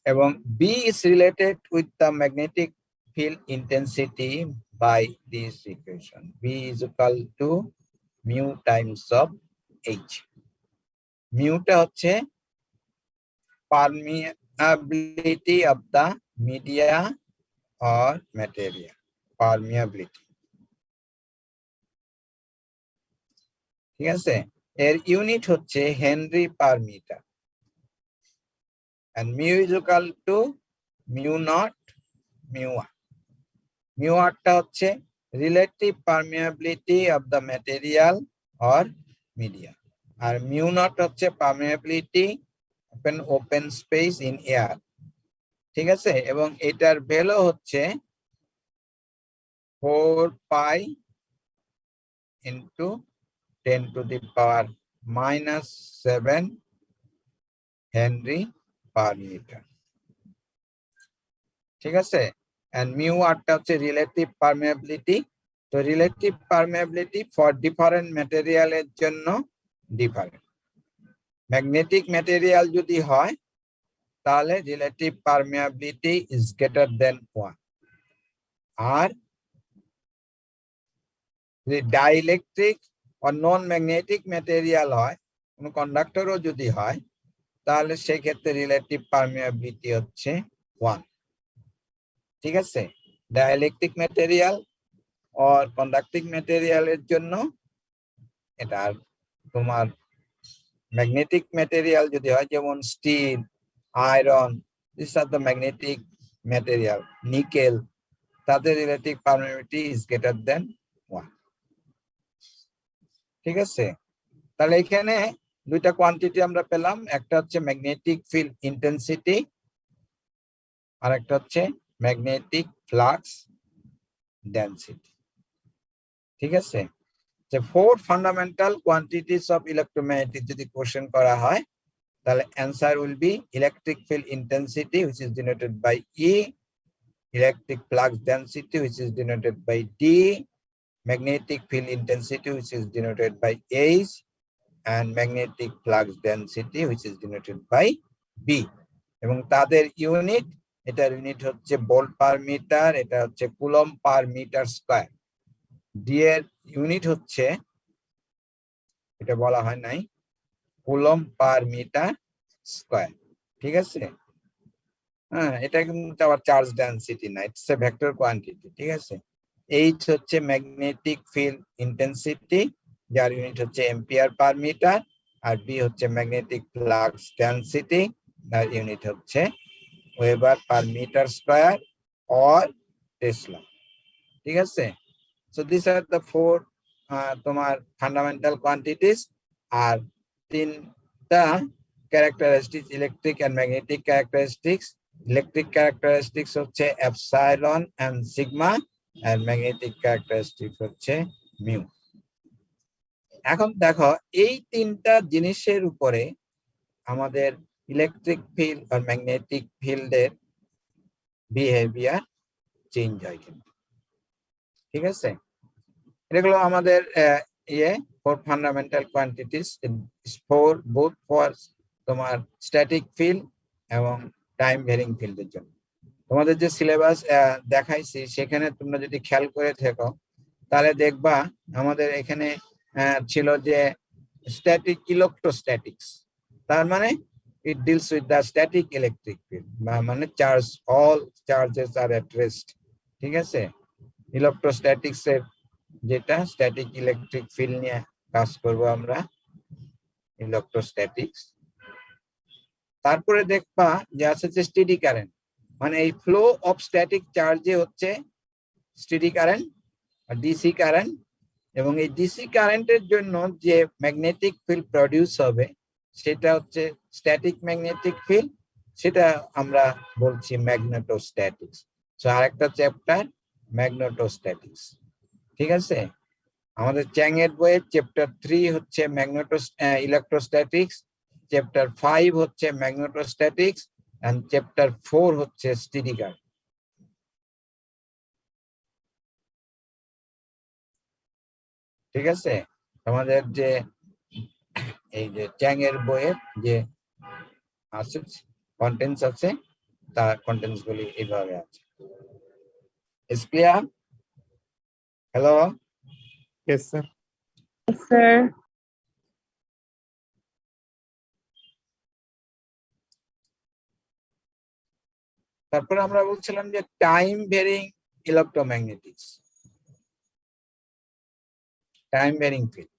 Speaker 1: এবং B is related with the magnetic field intensity by this equation. B is equal to mu times of H. Mu টা হচ্ছে permeability of the media or material. Permeability. ঠিক আছে, এর ইউনিট হচ্ছে henry per metre. And mu is equal to mu naught mu r. Mu r টা হচ্ছে relative permeability of the material or media, R mu naught হচ্ছে permeability of an open space in air। ঠিক আছে, এবং এটার value হচ্ছে 4 pi into 10 to the power -7 henry per metre. ঠিক আছে, and mu r টা হচ্ছে relative permeability। তো রিলেটিভ পারমেবিলিটি ফর ডিফারেন্ট ম্যাটেরিয়ালের জন্য ডিফারেন্ট। ম্যাগনেটিক ম্যাটেরিয়াল যদি হয় তাহলে relative permeability is greater than 1। আর যদি ডাইইলেকট্রিক ও নন ম্যাগনেটিক ম্যাটেরিয়াল হয়, কোনো কন্ডাক্টরও যদি হয়, তাহলে সেই ক্ষেত্রে রিলেটিভ পারমেবিলিটি হচ্ছে 1। ঠিক আছে, ডাইইলেকট্রিক ম্যাটেরিয়াল और কন্ডাক্টিং ম্যাটেরিয়ালের জন্য এটা। তোমার ম্যাগনেটিক ম্যাটেরিয়াল যদি হয়, যেমন steel, iron, this are the magnetic material, nickel, তাদের relative permittivity is greater than 1। ঠিক আছে, তাহলে এখানে দুইটা কোয়ান্টিটি আমরা পেলাম, একটা হচ্ছে ম্যাগনেটিক ফিল্ড ইন্টেন্সিটি আর একটা হচ্ছে ম্যাগনেটিক ফ্লাক্স ডেনসিটি। ঠিক আছে, যে 4 ফান্ডামেন্টাল কোয়ান্টিটিস অফ ইলেকট্রোম্যাগনেটিক যদি কোশ্চেন করা হয়, তাহলে answer will be electric field intensity which is denoted by E, electric flux density which is denoted by D, magnetic field intensity which is denoted by H, and magnetic flux density which is denoted by B। এবং তাদের unit, এটার unit হচ্ছে volt per metre, এটা হচ্ছে coulomb per metre square. D এর unit হচ্ছে, এটা বলা হয় নাই, কুলম্ব পার মিটার স্কয়ার। ঠিক আছে, হ্যাঁ, এটা কিন্তু আবার চার্জ ডেনসিটি না, ইটস এ ভেক্টর কোয়ান্টিটি। ঠিক আছে, এইচ হচ্ছে ম্যাগনেটিক ফিল্ড ইন্টেন্সিটি, যার ইউনিট হচ্ছে এম্পিয়ার পার মিটার, আর বি হচ্ছে ম্যাগনেটিক ফ্লাক্স ডেনসিটি, যার ইউনিট হচ্ছে weber per metre square or tesla. ঠিক আছে, সো দিস আর দ্য 4 তোমার ফান্ডামেন্টাল কোয়ান্টিটিস। আর 3টা characteristics, electric and magnetic characteristics. Electric characteristics হচ্ছে এপসাইলন এন্ড সিগমা, আর ম্যাগনেটিক ক্যারেক্টারিস্টিক্স হচ্ছে মিউ। এখন দেখো, এই 3টা জিনিসের উপরে আমাদের ইলেকট্রিক ফিল্ড আর ম্যাগনেটিক ফিল্ডের বিহেভিয়ার চেঞ্জ হয় কিন্তু। ঠিক আছে, এগুলো আমাদের ইয়ে 4 fundamental quantities for both for তোমার স্ট্যাটিক ফিল্ড এবং টাইম ভ্যারিং ফিল্ডের জন্য। তোমাদের যে সিলেবাস দেখাইছি, সেখানে তোমরা যদি খেয়াল করে থাকো, তাহলে দেখবা আমাদের এখানে ছিল যে স্ট্যাটিক ইলেকট্রোস্ট্যাটিক্স, তার মানে it deals with the static electric field, মানে charge, all charges are at rest. ঠিক আছে, ইলেকট্রোস্ট্যাটিক্স এর যেটা স্ট্যাটিক ইলেকট্রিক ফিল্ড নিয়ে কাজ করব আমরা, ইলেকট্রোস্ট্যাটিক্স। তারপরে দেখবা যে আছে যে স্টেডি কারেন্ট, মানে এই ফ্লো অফ স্ট্যাটিক চার্জে হচ্ছে স্টেডি কারেন্ট আর ডিসি কারেন্ট, এবং এই ডিসি কারেন্টের জন্য যে ম্যাগনেটিক ফিল্ড প্রডিউস হবে সেটা হচ্ছে স্ট্যাটিক ম্যাগনেটিক ফিল্ড, সেটা আমরা বলছি ম্যাগনেটোস্ট্যাটিক্স। সো আরেকটা চ্যাপ্টার ম্যাগনেটোস্ট্যাটিক্স, ঠিক আছে। আমাদের চ্যাং এর বইয়ের চ্যাপ্টার 3 হচ্ছে ইলেকট্রোস্ট্যাটিক্স, চ্যাপ্টার 5 হচ্ছে ম্যাগনেটোস্ট্যাটিক্স এন্ড চ্যাপ্টার 4 হচ্ছে স্টেডি কারেন্ট। ঠিক আছে, আমাদের যে এই যে চ্যাং এর বইয়ের যে আছে কন্টেন্টস আছে, তার কন্টেন্টস গুলি এইভাবে আছে। Is clear? Hello?
Speaker 3: Yes, sir.
Speaker 2: Yes, sir.
Speaker 1: তারপরে আমরা বলছিলাম যে time varying electromagnetics, time varying field.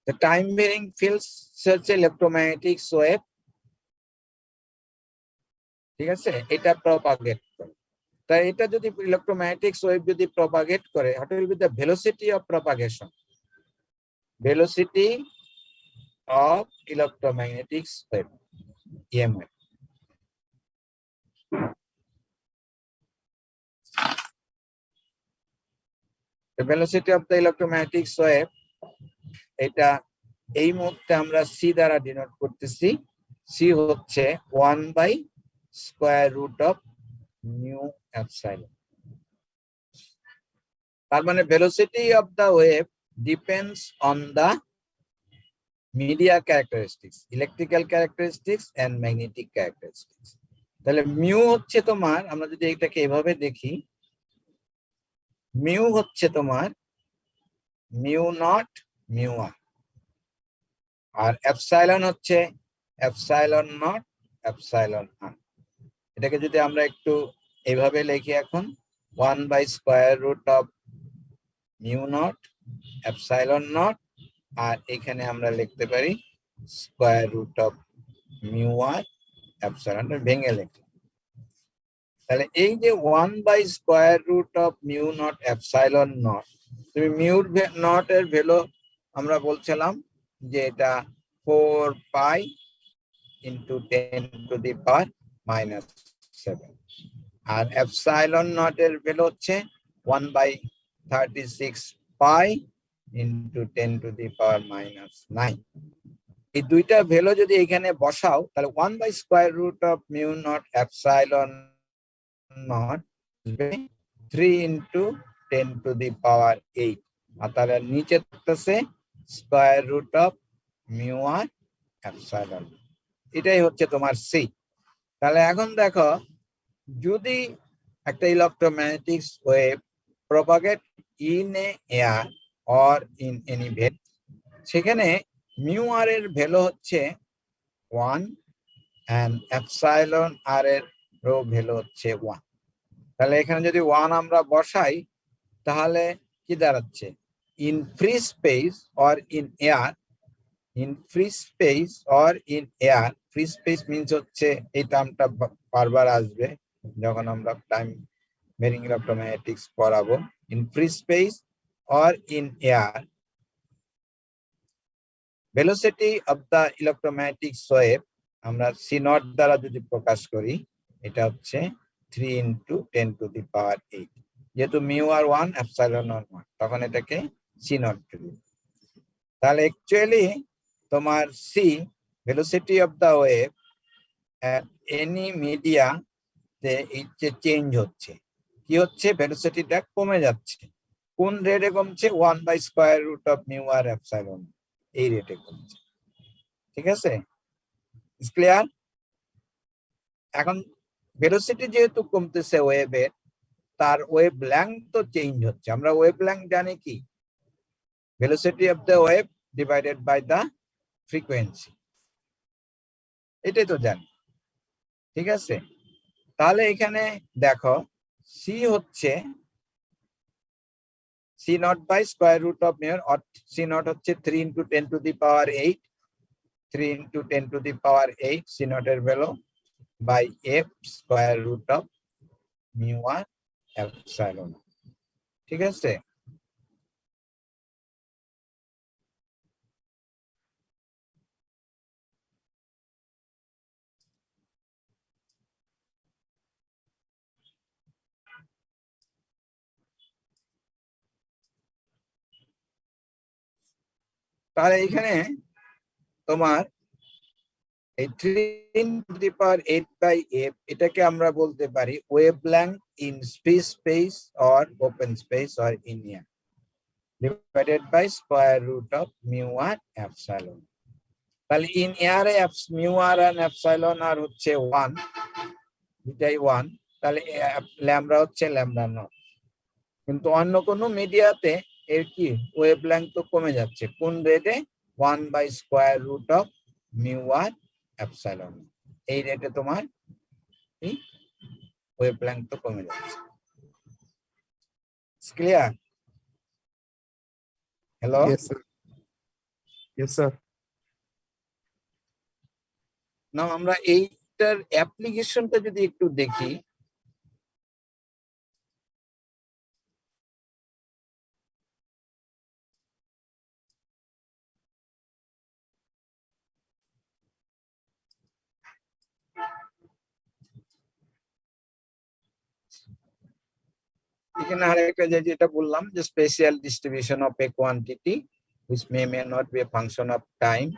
Speaker 1: The time varying fields such electromagnetic wave, ঠিক আছে, এটা প্রপাগেট করে। তাই এটা যদি ইলেকট্রোম্যাগনেটিক ওয়েভ যদি প্রপাগেট করে, what will be the velocity of propagation? Velocity of electromagnetic wave, EMF. The velocity of the electromagnetic wave, এটা এই মুহূর্তে আমরা সি দ্বারা ডিনোট করতেছি। সি হচ্ছে 1/√μ এপসাইলন। তার মানে velocity of the wave depends on the media characteristics, electrical characteristics and magnetic characteristics. তাহলে মিউ হচ্ছে তোমার, আমরা যদি এটাকে এভাবে দেখি, মিউ হচ্ছে তোমার mu not mu R, R epsilon হচ্ছে এপসাইলন নট এপসাইলন আর। এটাকে যদি আমরা একটু এইভাবে লিখি এখন, 1/√μ নট এপসাইলন নট, আর এখানে আমরা লিখতে পারি √μ এপসাইলন, ভেঙে লিখি। তাহলে এই যে 1/√μ নট এপসাইলন নট, তুমি মিউ নট এর ভ্যালু আমরা বলছিলাম যে এটা 4π × 10⁻⁻7, আর এপসাইলন নট এর ভ্যালু হচ্ছে 1/36π × 10⁻⁹। এই দুইটা ভ্যালু যদি এখানে বসাও, তাহলে 1/√μ নট এপসাইলন নট 3 × 10⁸, আর তাহলে নিচে থাকতেছে √μr এপসাইলন। এটাই হচ্ছে তোমার সি। তাহলে এখন দেখো, যদি একটা electromagnetic wave propagate in a air or in any ভেল, সেখানে মিউ আর এর ভ্যালু হচ্ছে 1 এন্ড এপসাইলন আর এর ভ্যালু হচ্ছে 1। তাহলে এখানে যদি 1 আমরা বসাই, তাহলে কি দাঁড়াচ্ছে, in free space or in air, in free space or in air, free space means হচ্ছে, এই টার্মটা বারবার আসবে যখন আমরা টাইম ভেরিং ইলেকট্রোম্যাগনেটিক্স পড়াবো। In free space or in air, velocity of the electromagnetic wave আমরা সি নট দ্বারা যদি প্রকাশ করি, এটা হচ্ছে 3 × 10⁸। যেহেতু মিউ আর 1 এপসাইলন আর 1, তখন এটাকে সি নট করি। তাহলে অ্যাকচুয়ালি তোমার C, velocity of the wave at any media তে চেঞ্জ হচ্ছে। কি হচ্ছে, ভেলোসিটিটা কমে যাচ্ছে। কোন রেটে কমছে, 1/√μr এপসাইলন, এই রেটে কমছে। ঠিক আছে, ক্লিয়ার? এখন ভেলোসিটি যেহেতু কমতেছে ওয়েভের, তার ওয়েভ লেংথ তো চেঞ্জ হচ্ছে। আমরা ওয়েভ লেংথ জানি কি, velocity of the wave divided by the frequency, এটাই তো জানি। ঠিক আছে, তাহলে এখানে দেখো, সি হচ্ছে C naught by √μr, C naught হচ্ছে 3 × 10⁸, 3 × 10⁸ সি নট এর value. By F square root of mu R epsilon. ঠিক আছে, তাহলে এখানে তোমার এই 3^8/f এটাকে আমরা বলতে পারি wavelength in space or open space or in air divided by square root of mu R epsilon. তাহলে ইন এয়ারে mu r and epsilon r হচ্ছে 1, দুটাই 1, তাহলে ল্যামডা হচ্ছে ল্যামডা নট। কিন্তু অন্য কোনো মিডিয়াতে এর কি ওয়েভলেংথ তো কমে যাচ্ছে, কোন রেটে? One by square root of mu R epsilon. এই রেটে তোমার এই ওয়েভলেংথ তো কমে যাচ্ছে। Clear? Hello,
Speaker 3: Yes, sir. Yes, sir.
Speaker 1: না আমরা এইটার অ্যাপ্লিকেশনটা যদি একটু দেখি, এখানে আরেকটা যেটা বললাম যে special distribution of a quantity which may not be a function of time,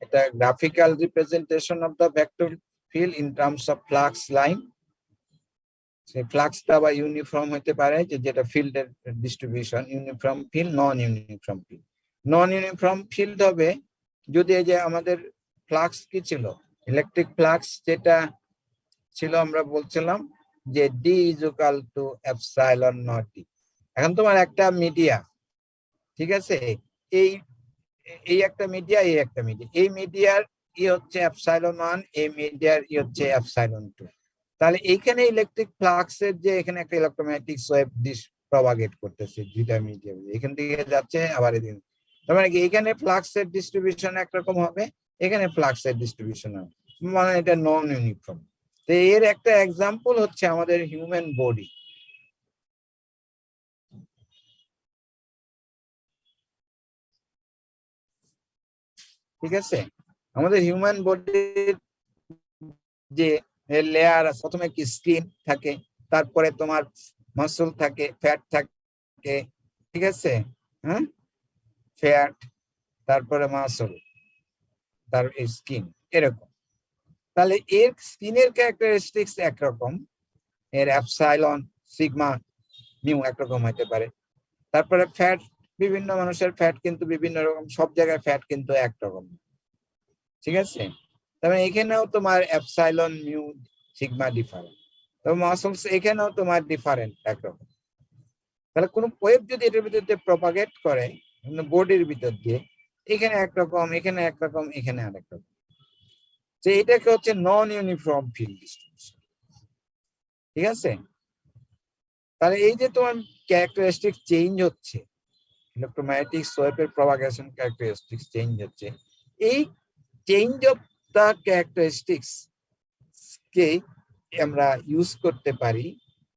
Speaker 1: এটা graphical representation of the vector field in terms of flux line. সেই ফ্লাক্সটা বা ইউনিফর্ম হতে পারে, যেটা ফিল্ডের distribution, uniform field, non uniform field. Non uniform field হবে যদি এই যে আমাদের ফ্লাক্স কি ছিল, ইলেকট্রিক ফ্লাক্স যেটা ছিল আমরা বলছিলাম যে D is equal to epsilon not D. এখন তোমার একটা মিডিয়া, ঠিক আছে, এই এই একটা মিডিয়া, এই একটা মিডিয়া, এই মিডিয়ার ই হচ্ছে এপসাইলন 1, এই মিডিয়ার ই হচ্ছে এপসাইলন 2। তাহলে এইখানে ইলেকট্রিক ফ্লাক্সের যে এখানে একটা ইলেকট্রোম্যাগনেটিক ওয়েভ প্রপাগেট করতেছে দুইটা মিডিয়া, এখান থেকে যাচ্ছে আবার এদিকে। তার মানে কি এখানে ফ্লাক্সের ডিস্ট্রিবিউশন একরকম হবে, এখানে ফ্লাক্সের ডিস্ট্রিবিউশন হবে, মানে এটা নন ইউনিফর্ম। তো এর একটা এক্সাম্পল হচ্ছে আমাদের হিউম্যান বডি। ঠিক আছে, আমাদের হিউম্যান বডির যে লেয়ার, প্রথমে কি স্কিন থাকে, তারপরে তোমার মাসল থাকে, ফ্যাট থাকে, ঠিক আছে, হ্যাঁ, ফ্যাট, তারপরে মাসল, তার স্কিন, এরকম। তাহলে এর স্কিনের ক্যারেক্টারিস্টিক্স একরকম, এর এপসাইলন, সিগমা, মিউ একরকম হতে পারে। তারপরে ফ্যাট, বিভিন্ন মানুষের ফ্যাট কিন্তু বিভিন্ন রকম, সব জায়গায় ফ্যাট কিন্তু একরকম, ঠিক আছে। তবে এখানেও তোমার এপসাইলন, মিউ, সিগমা ডিফারেন্ট, তবে মাসলস এখানেও তোমার ডিফারেন্ট একরকম। তাহলে কোনো ওয়েভ যদি এটার ভিতর দিয়ে প্রপাগেট করে বডির ভিতর দিয়ে, এখানে একরকম, এখানে একরকম, এখানে আরেক রকম, যে এটাকে হচ্ছে নন ইউনিফর্ম ফিল্ড ডিস্ট্রিবিউশন। ঠিক আছে, তাহলে এই যে তোমার ক্যারেক্টারিস্টিক চেঞ্জ হচ্ছে, ইলেকট্রোম্যাগনেটিক ওয়েভের প্রপাগেশন ক্যারেক্টারিস্টিক্স চেঞ্জ হচ্ছে, এই চেঞ্জ অফ দ্য ক্যারেক্টারিস্টিক্স কে আমরা ইউজ করতে পারি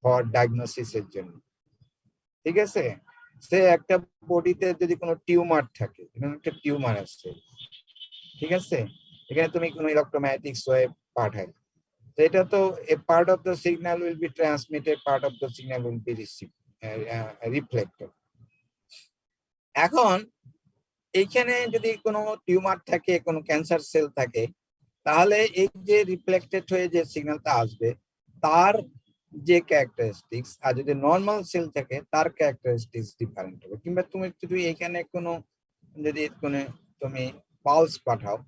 Speaker 1: ফর ডায়াগনোসিসের জন্য। ঠিক আছে, সে একটা বডিতে যদি কোনো টিউমার থাকে, একটা টিউমার আছে, ঠিক আছে, এখানে তুমি কোনো ইলেকট্রোম্যাগনেটিক ওয়েভ পাঠাই, তো এটা তো a part of the signal will be transmitted, part of the signal will be reflected. এখন এইখানে যদি কোনো টিউমার থাকে, কোনো ক্যান্সার সেল থাকে, তাহলে এই যে রিফ্লেক্টেড হয়ে যে সিগন্যালটা আসবে তার যে ক্যারেক্টারিস্টিক্স, আর যদি নর্মাল সেল থাকে তার ক্যারেক্টারিস্টিক্স ডিফারেন্ট হবে। কিংবা তুমি যদি এখানে কোনো যদি কোনো তুমি পালস পাঠাও,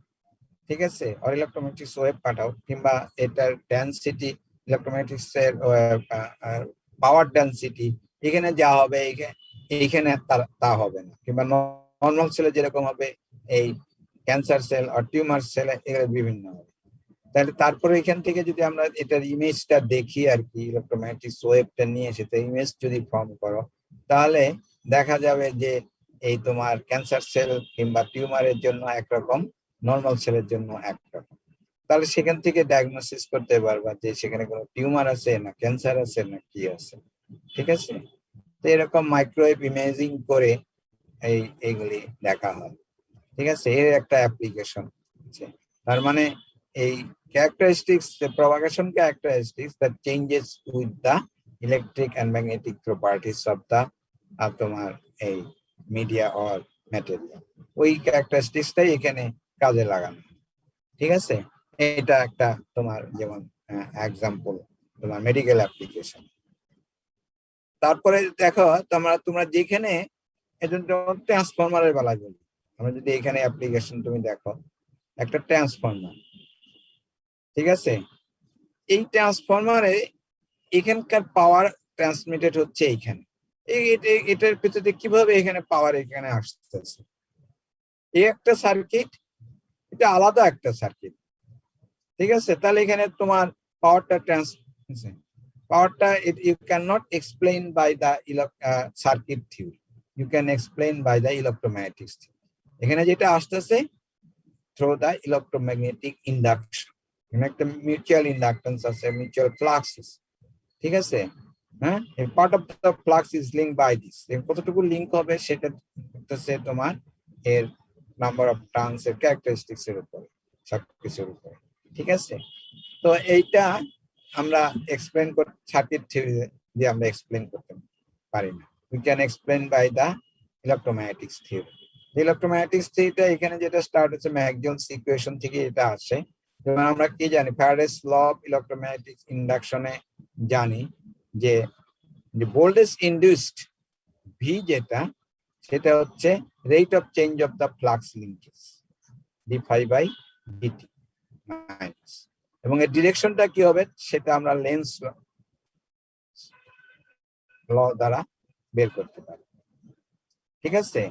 Speaker 1: ঠিক আছে, আর ইলেকট্রোম্যাগনেটিক ওয়েভ পাঠাও, কিংবা এটার ডেনসিটি, ইলেকট্রোম্যাগনেটিক্স এর পাওয়ার ডেনসিটি এখানে যা হবে এইখানে তা হবে না, কিংবা নর্মাল সেলে যেরকম হবে এই ক্যান্সার সেল আর টিউমার সেল এগুলো বিভিন্ন হবে। তাহলে তারপরে এখান থেকে যদি আমরা এটার ইমেজটা দেখি আর কি, ইলেকট্রোম্যাগনেটিক ওয়েভটা নিয়ে এসে তো ইমেজ যদি ফর্ম করো, তাহলে দেখা যাবে যে এই তোমার ক্যান্সার সেল কিংবা টিউমারের জন্য একরকম, নর্মাল সেলের জন্য একরকম। তাহলে সেখান থেকে ডায়াগনোসিস করতে পারবা যে সেখানে কোনো টিউমার আছে না ক্যান্সার আছে না কি আছে। ঠিক আছে, তো এরকম মাইক্রোওয়েভ ইমেজিং করে এইগুলি দেখা হয়। ঠিক আছে, এর একটা অ্যাপ্লিকেশন আছে। তার মানে এই characteristics, propagation characteristics that changes with the electric and magnetic properties of the তোমার এই মিডিয়া অর ম্যাটেরিয়াল, ওই ক্যারেক্টারিস্টিক্সটাই এখানে কাজে লাগানো। ঠিক আছে, এটা একটা তোমার যেমন এক্সাম্পল তোমার মেডিকেল অ্যাপ্লিকেশন। তারপরে দেখো তোমরা যেখানে একজন ট্রান্সফরমারের বেলা বলি, আমরা যদি এখানে অ্যাপ্লিকেশন তুমি দেখো একটা ট্রান্সফরমার। ঠিক আছে, এই ট্রান্সফরমারে এখানকার পাওয়ার ট্রান্সমিটেড হচ্ছে এইখানে। এটার ভিতরে কিভাবে এখানে পাওয়ার এখানে আসতেছে, এই একটা সার্কিট, এটা আলাদা একটা সার্কিট। ঠিক আছে, তাহলে এখানে তোমার পাওয়ারটা পাওয়ারটা you can not explain by the circuit theory, you can explain by the electromagnetics theory. এখানে যেটা আসতেছে থ্রু দ্য ইলেকট্রোম্যাগনেটিক ইন্ডাকশন, এখানে একটা মিউচুয়াল ইন্ডাকটেন্স আছে, মিউচুয়াল ফ্লাক্স আছে। ঠিক আছে, হ্যাঁ, part of the flux is link by this, কতটুকু লিঙ্ক হবে সেটা হচ্ছে তোমার এর নাম্বার অফ টার্নস এর ক্যারেক্টারিস্টিক্স এর উপরে, সবকিছুর উপরে। ঠিক আছে, তো এইটা আমরা এক্সপ্লেন সার্কিট থিওরি দিয়ে আমরা এক্সপ্লেন করতে পারি না, we can explain by the electromagnetics theory. Electromagnetics থিওরিটা এখানে যেটা স্টার্ট হচ্ছে ম্যাক্সওয়েলস ইকুয়েশন থেকে এটা আসে। যেমন আমরা কি জানি, ফ্যারাডেস ল অফ ইলেকট্রোম্যাগনেটিক ইন্ডাকশনে জানি যে ভোল্টেজ ইনডিউসড ভি যেটা, সেটা হচ্ছে rate of change of the flux linkage d∅dt minus, এবং এর ডিরেকশনটা কি হবে সেটা আমরা লেন্স ল দ্বারা বের করতে পারি। ঠিক আছে,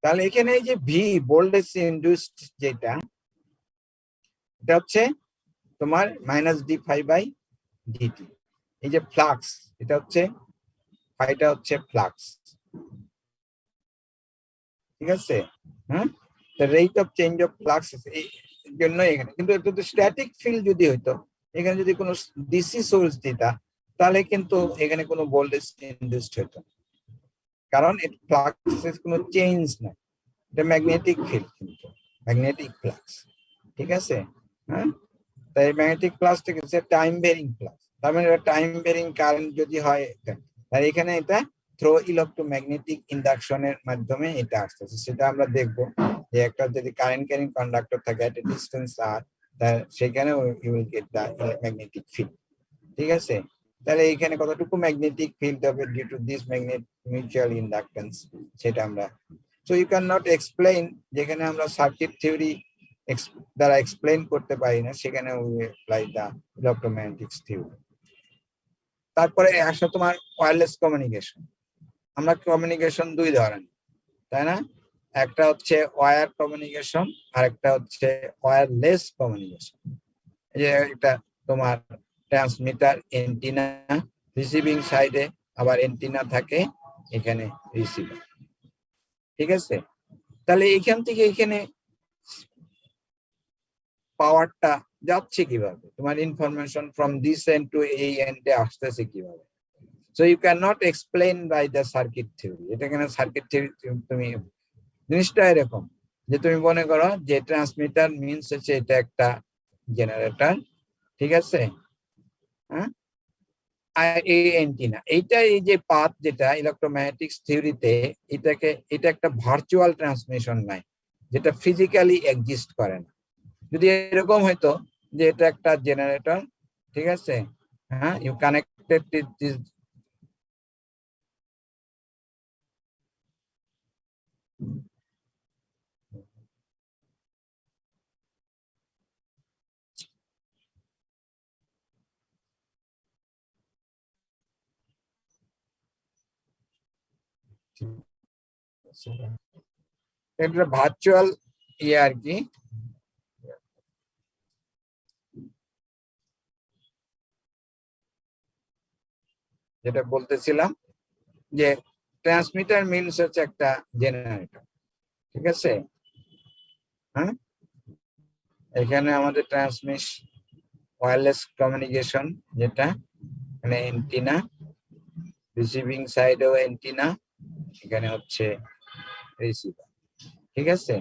Speaker 1: তাহলে এখানে এই যে ভি ভোল্টেজ ইনডিউসড যেটা, এটা হচ্ছে তোমার মাইনাস d∅dt। এই যে ফ্লাক্স, এটা হচ্ছে ফাইটা হচ্ছে ফ্লাক্স। ঠিক আছে, হ্যাঁ, rate of change of flux এই জন্য এখানে, কিন্তু এটা স্ট্যাটিক ফিল্ড যদি হইতো, এখানে যদি কোনো ডিসি সোর্স দিতা, তাহলে কিন্তু এখানে কোনো ভোল্টেজ ইনডিউসড হতো, কারণ ফ্লাক্সের কোনো চেঞ্জ নাই, এটা ম্যাগনেটিক ফিল্ড, কিন্তু ম্যাগনেটিক ফ্লাক্স। ঠিক আছে, হ্যাঁ, তাই ম্যাগনেটিক ফ্লাক্সটা হচ্ছে টাইম ভেরিং ফ্লাক্স। তার মানে টাইম ভেরিং কারেন্ট যদি হয়, আর এখানে এটা থ্রো ইলেকট্রোম্যাগনেটিক ইন্ডাকশনের মাধ্যমে এটা আসতেছে, সেটা আমরা দেখবো যে একটা যদি কারেন্ট ক্যারিং কন্ডাক্টর থাকে এট এ ডিসটেন্স আর, সেখানে you will get the magnetic field. ঠিক আছে, তাহলে এখানে কতটুকু ম্যাগনেটিক ফিল্ড হবে due to this magnet mutual inductance, সেটা আমরা, so you can not explain, যেখানে আমরা সার্কিট থিওরি দ্বারা এক্সপ্লেইন করতে পারি না, সেখানে we apply the electromagnetics theory. তারপরে আসলে তোমার ওয়্যারলেস কমিউনিকেশন। আমরা কমিউনিকেশন দুই ধরনের, তাই না? একটা হচ্ছে ওয়্যার কমিউনিকেশন, আর একটা হচ্ছে ওয়্যারলেস কমিউনিকেশন। এই যে এটা তোমার ট্রান্সমিটার, এন্টিনা, রিসিভিং সাইডে আবার এন্টিনা থাকে, এখানে রিসিভার। ঠিক আছে, তাহলে এখান থেকে এখানে পাওয়ারটা যাচ্ছে কিভাবে, তোমার information from this end to এই এন্ডে আসতেছে কিভাবে, so you can not explain by the circuit theory. এটা কেন সার্কিট থিওরি, তুমি জিনিসটা এরকম যে তুমি মনে করো যে ট্রান্সমিটার মিনস হচ্ছে এটা একটা জেনারেটর। ঠিক আছে, হ্যাঁ, আর এই অ্যান্টিনা, এইটা এই যে পাথ যেটা ইলেকট্রোম্যাগনেটিক্স থিওরিতে, এটা একটা ভার্চুয়াল ট্রান্সমিশন নাই, যেটা ফিজিক্যালি এক্সিস্ট করে না। যদি এরকম হইতো যে এটা একটা জেনারেটর, ঠিক আছে, হ্যাঁ, ইউ কানেক্টেড দিস, এটা ভার্চুয়াল ইয়ে আর কি। যেটা বলতেছিলাম যে ট্রান্সমিটার মিনস হচ্ছে একটা জেনারেটর। ঠিক আছে, হ্যাঁ, এখানে আমাদের ট্রান্সমিশ ওয়্যারলেস কমিউনিকেশন, যেটা মানে এন্টিনা, রিসিভিং সাইডেও এন্টিনা, এখানে হচ্ছে রিসিভার। ঠিক আছে,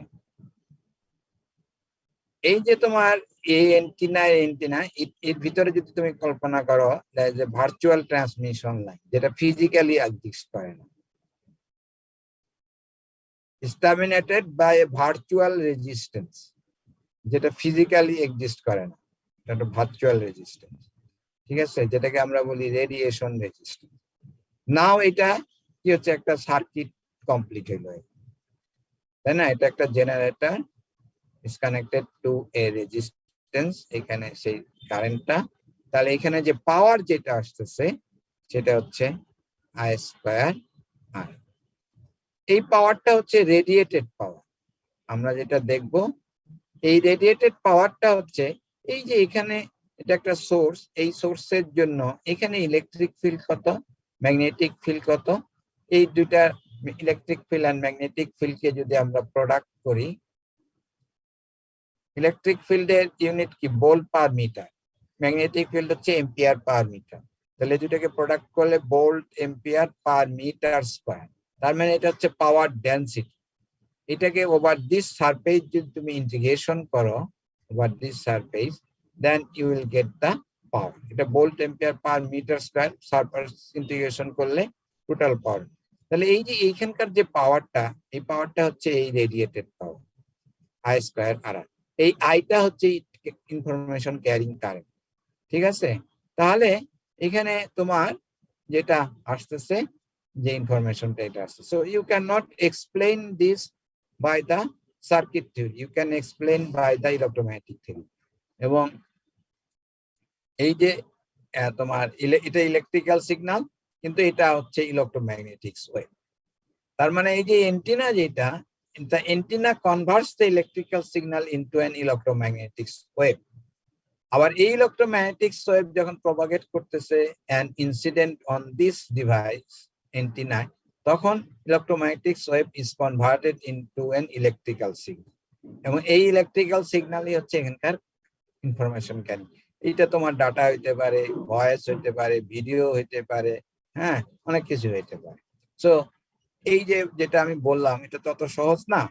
Speaker 1: এই যে তোমার এই এন্টিনা এর ভিতরে যদি তুমি কল্পনা করো যে ভার্চুয়াল ট্রান্সমিশন লাইন, যেটা ফিজিক্যালি এক্সিস্ট করে না, স্টামিনেটেড বাই এ ভার্চুয়াল রেজিস্ট্যান্স, যেটা ফিজিক্যালি এক্সিস্ট করে না, এটা ভার্চুয়াল রেজিস্ট্যান্স। ঠিক আছে, যেটাকে আমরা বলি রেডিয়েশন রেজিস্ট্যান্স। নাও এটা কি হচ্ছে, একটা সার্কিট কমপ্লিট হলো, তাই না? এটা একটা generator is connected to a resistance, এখানে সেই কারেন্টটা, তাহলে এখানে যে পাওয়ার যেটা আসতেছে সেটা হচ্ছে I স্কয়ার R। এই পাওয়ারটা হচ্ছে রেডিয়েটেড পাওয়ার। আমরা যেটা দেখব, এই রেডিয়েটেড পাওয়ারটা হচ্ছে এই যে এখানে এটা একটা সোর্স, এই সোর্সের জন্য এখানে ইলেকট্রিক ফিল্ড কত, ম্যাগনেটিক ফিল্ড কত, এই দুইটা ইলেকট্রিক ফিল্ড আর ম্যাগনেটিক ফিল্ডকে যদি আমরা প্রোডাক্ট করি, ইলেকট্রিক ফিল্ডের ইউনিট কি volt per metre, magnetic field হচ্ছে এম্পিয়ার পার মিটার, তাহলে দুটাকে প্রোডাক্ট করলে volt ampere per metre square. তার মানে এটা হচ্ছে পাওয়ার ডেনসিটি। এটাকে ওভার দিস সারফেস যদি তুমি ইন্টিগ্রেশন করো, over this surface, then you will get the power. এটা volt ampere per metre square, surface integration করলে টোটাল পাওয়ার। তাহলে এই যে এইখানকার যে পাওয়ারটা, এই পাওয়ারটা হচ্ছে এই রেডিয়েটেড পাওয়ার I স্কয়ার আর। এই আইটা হচ্ছে ইনফরমেশন ক্যারিং কারেন্ট। ঠিক আছে, তাহলে এখানে তোমার যেটা আসতেছে, যে ইনফরমেশনটা এটা আসছে, so you can not explain this by the circuit theory, you can explain by the electromagnetic theory. এবং এই যে তোমার এটা ইলেকট্রিক্যাল সিগন্যাল, কিন্তু এটা হচ্ছে ইলেকট্রোম্যাগনেটিক ওয়েভ। তার মানে এই যে এন্টিনা যেটা, the antenna converts the electrical signal into an electromagnetic wave. আবার এই ইলেকট্রোম্যাগনেটিক ওয়েভ যখন প্রপাগেট করতেছে an incident on this device antenna, তখন electromagnetic wave is converted into an electrical signal, এবং এই ইলেকট্রিক্যাল সিগন্যালই হচ্ছে এখানকার ইনফরমেশন ক্যারিং। এইটা তোমার ডাটা হইতে পারে, ভয়েস হইতে পারে, ভিডিও হইতে পারে, হ্যাঁ, অনেক কিছু হইতে পারে। সো এই যে যেটা আমি বললাম, এটা তত সহজ না,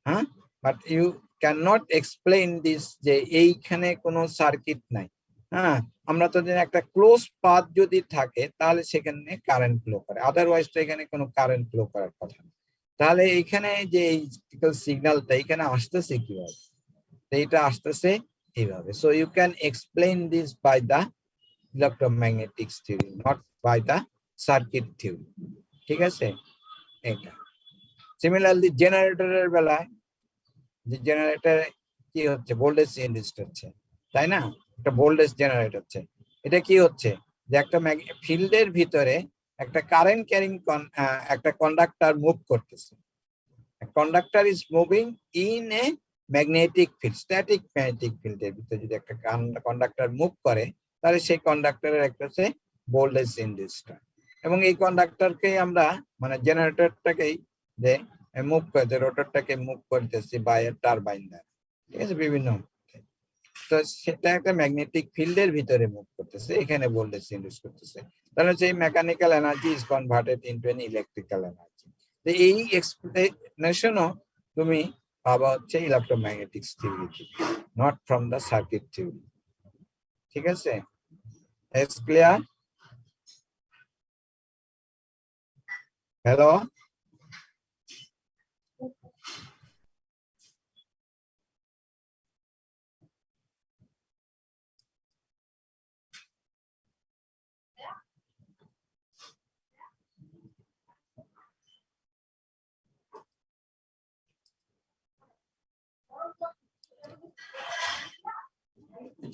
Speaker 1: হ্যাঁ, but you can not explain this যে এইখানে কোনো সার্কিট নাই। হ্যাঁ, আমরা তো জানি একটা ক্লোজ পাথ যদি থাকে তাহলে সেখানে কারেন্ট ফ্লো করে, আদারওয়াইজ তো এখানে কোনো কারেন্ট ফ্লো করার কথা না। তাহলে এইখানে যে ইলেকট্রিক্যাল সিগন্যালটা এখানে আসতেছে কিভাবে, এইটা আসতেছে এইভাবে। So you can explain this by the electromagnetic theory, not by the circuit theory. ঠিক আছে, এটা সিমিলারলি জেনারেটরের বেলায়, যে জেনারেটরে কি হচ্ছে, ভোল্টেজ ইন্ডিউসড হচ্ছে, তাই না? একটা ভোল্টেজ জেনারেট হচ্ছে। এটা কি হচ্ছে, যে একটা ফিল্ডের ভিতরে একটা কারেন্ট ক্যারিং একটা কন্ডাক্টর মুভ করতেছে। Conductor is moving in a magnetic field, static magnetic ফিল্ডের ভিতরে যদি একটা কন্ডাক্টর মুভ করে, তাহলে সেই কন্ডাক্টরের একটা হচ্ছে ভোল্টেজ ইন্ডিউসড। এবং এই কন্ডাক্টরকে আমরা মানে জেনারেটরটাকেই যে মুভ করতে, রোটরটাকে মুভ করতেছি বাই টারবাইন দ্বারা, ঠিক আছে, বিভিন্ন। তো সেটা একটা ম্যাগনেটিক ফিল্ডের ভিতরে মুভ করতেছে, এখানে ভোল্টেজ ইন্ডিউস করতেছে। তাহলে সেই mechanical energy is converted into N electrical energy. তো এই এক্সপ্লেনেশনও তুমি পাবা হচ্ছে ইলেকট্রোম্যাগনেটিক্স থিওরি থেকে, not from the circuit theory. ঠিক আছে, ইটস ক্লিয়ার? হ্যালো,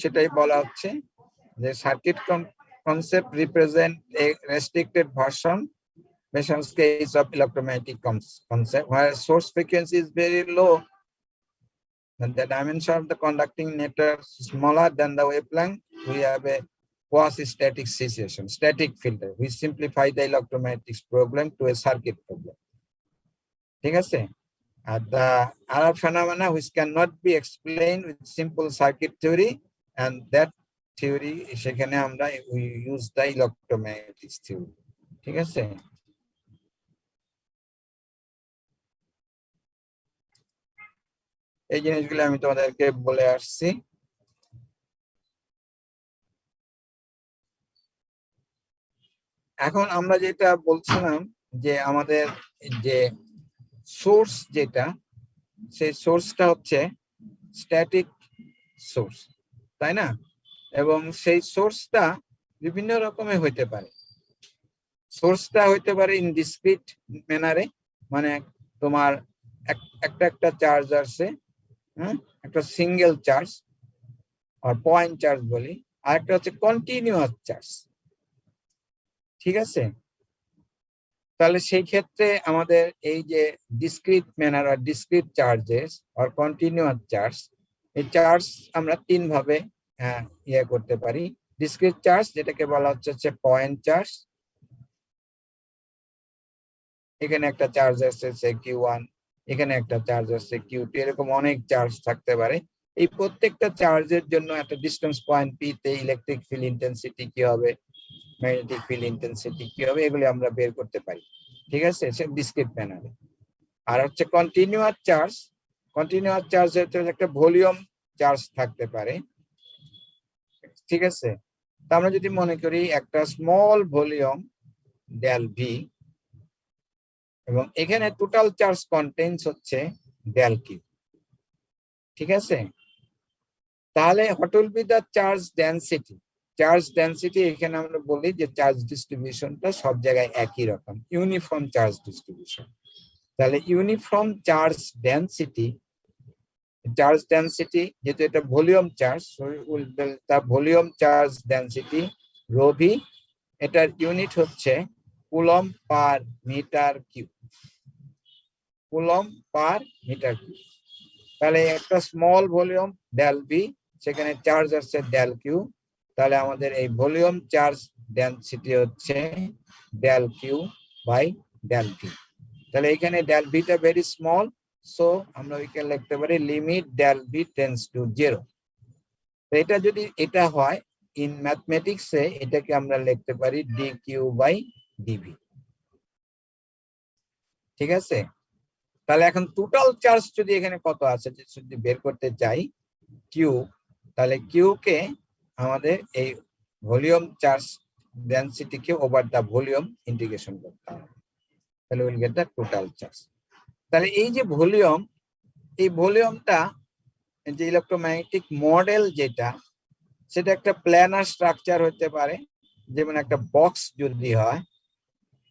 Speaker 1: সেটাই বলা হচ্ছে যে circuit concept represent a restricted version Mason's case of electromagnetic concept, where source frequency is very low and the dimension of the conducting network smaller than the wavelength. We have a quasi-static situation, static filter. We simplify the electromagnetics problem to a circuit problem. ঠিক আছে, The other phenomena which cannot be explained with simple circuit theory, and that theory সেখানে আমরা we use the electromagnetic theory. ঠিক আছে? এই জিনিসগুলো আমি তোমাদেরকে বলে আসছি। এখন আমরা যেটা বলছিলাম যে আমাদের যে সোর্স যেটা, সেই সোর্সটা হচ্ছে স্ট্যাটিক সোর্স, তাই না? এবং সেই সোর্সটা বিভিন্ন রকমের হইতে পারে। সোর্সটা হইতে পারে ইন ডিসক্রিট ম্যানারে, মানে তোমার একটা চার্জ আছে, হ্যাঁ, একটা সিঙ্গেল চার্জ আর পয়েন্ট চার্জ বলি, আর একটা হচ্ছে কন্টিনিউয়াস চার্জ। ঠিক আছে? তাহলে সেই ক্ষেত্রে আমাদের এই যে ডিসক্রিট ম্যানার আর ডিসক্রিট চার্জেস আর কন্টিনিউয়াস চার্জ, এই চার্জ আমরা তিন ভাবে ইয়ে করতে পারি। ডিসক্রিট চার্জ যেটাকে বলা হচ্ছে পয়েন্ট চার্জ, এখানে একটা চার্জ আসছে Q1, এখানে একটা চার্জ আসছে Q2, এরকম অনেক চার্জ থাকতে পারে। এই প্রত্যেকটা চার্জের জন্য একটা ডিস্টেন্স পয়েন্ট P তে ইলেকট্রিক ফিল্ড ইন্টেন্সিটি কি হবে, ম্যাগনেটিক ফিল্ড ইন্টেন্সিটি কি হবে, এগুলি আমরা বের করতে পারি। ঠিক আছে? সে ডিসক্রিট ম্যানারে। আর হচ্ছে কন্টিনিউয়াস চার্জ, কন্টিনিউয়াস চার্জ হচ্ছে একটা ভলিউম চার্জ থাকতে পারে। ঠিক আছে? তা আমরা যদি মনে করি একটা স্মল ভলিউম ডেল ভি, এবং এখানে টোটাল চার্জ কন্টেন্স হচ্ছে ডেল কিউ। ঠিক আছে? তাহলে what will be the charge density? Charge density এখানে আমরা বলি যে চার্জ ডিস্ট্রিবিউশনটা সব জায়গায় একই রকম, ইউনিফর্ম চার্জ ডিস্ট্রিবিউশন। তাহলে uniform charge density, charge density যেহেতু এটা ভলিউম চার্জ, তা volume charge density rho V, এটার ইউনিট হচ্ছে coulomb per metre cube, coulomb per metre cube. তাহলে একটা স্মল ভলিউম ডেল ভি, সেখানে চার্জ আসছে ডেল কিউ, তাহলে আমাদের এই ভলিউম চার্জ ডেনসিটি হচ্ছে del Q by del V. তাহলে এখানে ডেল ভিটা ভেরি স্মল, সো আমরা ওইখানে লিখতে পারি limit del V tends to 0। তো এটা যদি এটা হয় ইন ম্যাথমেটিক্সে, এটাকে আমরা লিখতে পারি ডি কিউ বাই ডিভি। ঠিক আছে? তাহলে এখন টোটাল চার্জ যদি এখানে কত আছে যদি বের করতে চাই কিউ, তাহলে কিউ কে আমাদের এই ভলিউম চার্জ ডেনসিটিকে ওভার দা ভলিউম ইন্টিগ্রেশন করতে হবে, তাহলে will get the total charge. তাহলে এই যে ভলিউম, এই ভলিউমটা যে ইলেকট্রোম্যাগনেটিক মডেল যেটা, সেটা একটা প্ল্যানার স্ট্রাকচার হতে পারে, যেমন একটা বক্স যদি হয়,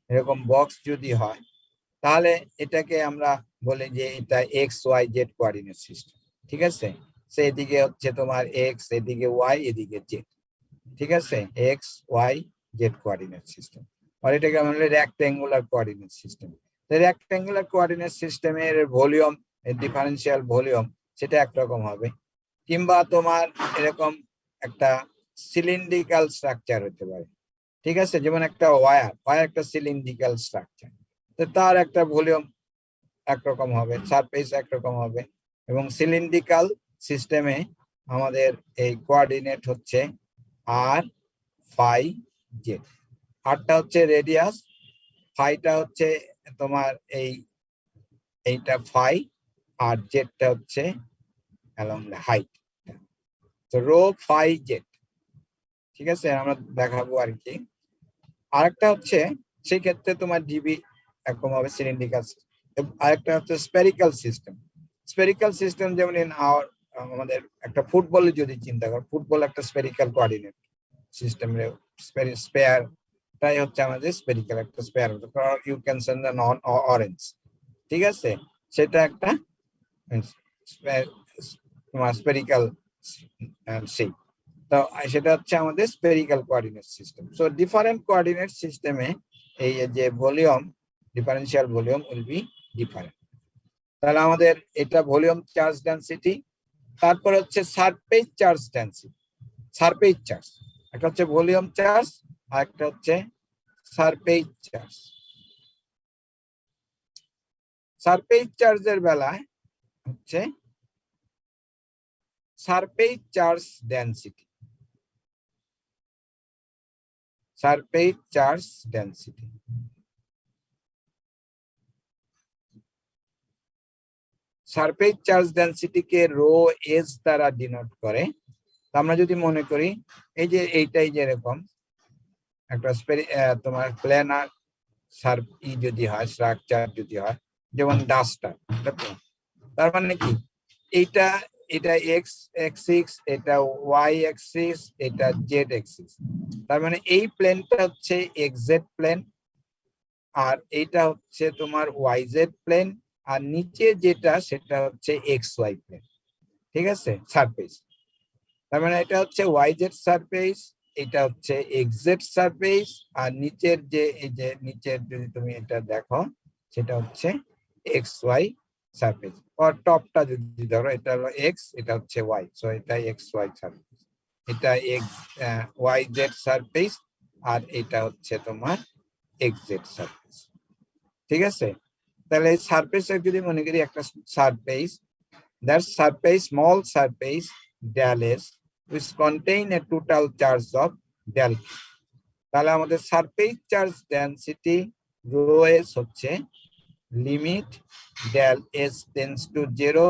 Speaker 1: এরকম বক্স যদি হয়, তাহলে এটাকে আমরা বলি যে এটা X Y Z coordinate system. ঠিক আছে? সে এদিকে হচ্ছে তোমার এক্স, এদিকে ওয়াই, এদিকে জেড। ঠিক আছে? X Y Z coordinate system. আর এটাকে আমরা বলি rectangular coordinate system. Rectangular coordinate সিস্টেমের ভলিউম, ডিফারেন্সিয়াল ভলিউম, সেটা একরকম হবে। কিংবা তোমার এরকম একটা সিলিন্ড্রিক্যাল স্ট্রাকচার হতে পারে। ঠিক আছে? যেমন একটা ওয়্যার একটা সিলিন্ড্রিক্যাল স্ট্রাকচার, তো তার একটা ভলিউম একরকম হবে, সারফেস একরকম হবে। এবং সিলিন্ড্রিক্যাল সিস্টেমে আমাদের এই কোঅর্ডিনেট হচ্ছে আর ফাই জেড। আরটা হচ্ছে রেডিয়াস, ফাইটা হচ্ছে তোমার এইটা ফাই, আর জেডটা হচ্ছে অ্যালং দ্য হাইট, তো রো ফাই জেড। ঠিক আছে? আমরা দেখাবো আর কি। আরেকটা হচ্ছে সেই ক্ষেত্রে তোমার ডিবি এরকম হবে সিলিন্ড্রিক্যাল। আরেকটা হচ্ছে স্পেরিক্যাল সিস্টেম। স্পেরিক্যাল সিস্টেম যেমন আমাদের একটা ফুটবলে যদি চিন্তা করো, ফুটবল একটা স্পেরিক্যাল কোঅর্ডিনেট সিস্টেম, স্পেয়ারটাই হচ্ছে আমাদের স্পেরিক্যাল একটা sphere, you can send the non orange. ঠিক আছে? সেটা একটা তোমার স্পেরিক্যাল শেপ। তো সেটা হচ্ছে আমাদের spherical coordinate system. So different coordinate সিস্টেমে এই যে volume, differential volume will be different. তাহলে আমাদের এটা ভলিউম চার্জ ডেনসিটি। তারপর হচ্ছে surface charge density. Surface charge একটা হচ্ছে ভলিউম চার্জ, আর একটা হচ্ছে সারফেস চার্জ। সারফেস চার্জের বেলায় হচ্ছে surface charge density, surface charge density. Surface charge ডেনসিটিকে রো এস দ্বারা ডিনোট করে। আমরা যদি মনে করি এই যে এইটাই যেরকম একটা তোমার প্ল্যানার যদি হয়, স্ট্রাকচার যদি হয়, যেমন ডাস্টার, তার মানে কি এইটা এটা এক্স এক্সিস, এটা ওয়াই এক্সিস, এটা জেড এক্সিস। তার মানে এই প্লেনটা হচ্ছে এক্স-জেড প্লেন, আর এইটা হচ্ছে তোমার ওয়াই জেড প্লেন, আর নিচে যেটা সেটা হচ্ছে এক্স ওয়াই প্লেন। ঠিক আছে, সারফেস। তার মানে এটা হচ্ছে ওয়াই জেড সারফেস, এটা হচ্ছে এক্স জেড সারফেস, আর নিচের যে এই যে নিচের যদি তুমি এটা দেখো সেটা হচ্ছে এক্স ওয়াই সারফেস। আর টপটা যদি ধরো এটা হলো এক্স, এটা হচ্ছে ওয়াই, সো এটা এক্স ওয়াই সারফেস, এটা এক্স ওয়াই জেড সারফেস, আর এটা হচ্ছে তোমার এক্স জেড সারফেস। ঠিক আছে, তাহলে এই সারফেস যদি মনে করি একটা surface, that surface, small surface del S, which contain a total charge of del Q. তাহলে আমাদের surface charge density rho S হচ্ছে limit del S tends to 0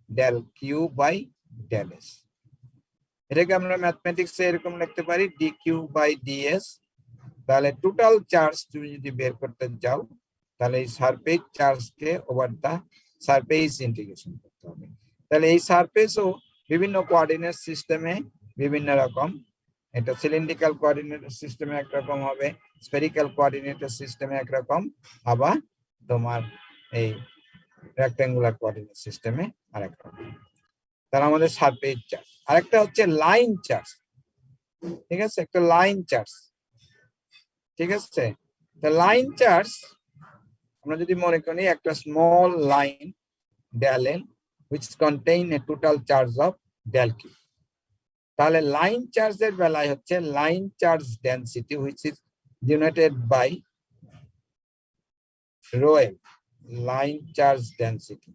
Speaker 1: del Q by del S। এটাকে আমরা ম্যাথমেটিক্সে এরকম লিখতে পারি dq by ds। তাহলে total charge তুমি যদি বের করতে যাও তাহলে এই সারফেস চার্জকে ওভার দা সারফেস ইন্টিগ্রেশন করতে হবে। তাহলে এই সারফেসও বিভিন্ন কোঅর্ডিনেট সিস্টেমে বিভিন্ন রকম, এটা সিলিন্ড্রিক্যাল কোঅর্ডিনেট সিস্টেমে একরকম হবে, স্ফেরিক্যাল কোঅর্ডিনেট সিস্টেমে একরকম, আবার তোমার এই রেক্ট্যাঙ্গুলার কোঅর্ডিনেট সিস্টেমে আরেক রকম। তাহলে আমাদের সারফেস চার্জ। আরেকটা হচ্ছে লাইন চার্জ। ঠিক আছে, একটা লাইন চার্জ। ঠিক আছে, তো লাইন চার্জ আমরা যদি মনে করি একটা small line del L which contain a total charge of del Q, তাহলে লাইন চার্জের বেলায় হচ্ছে line charge density which is denoted by rho L, line charge density.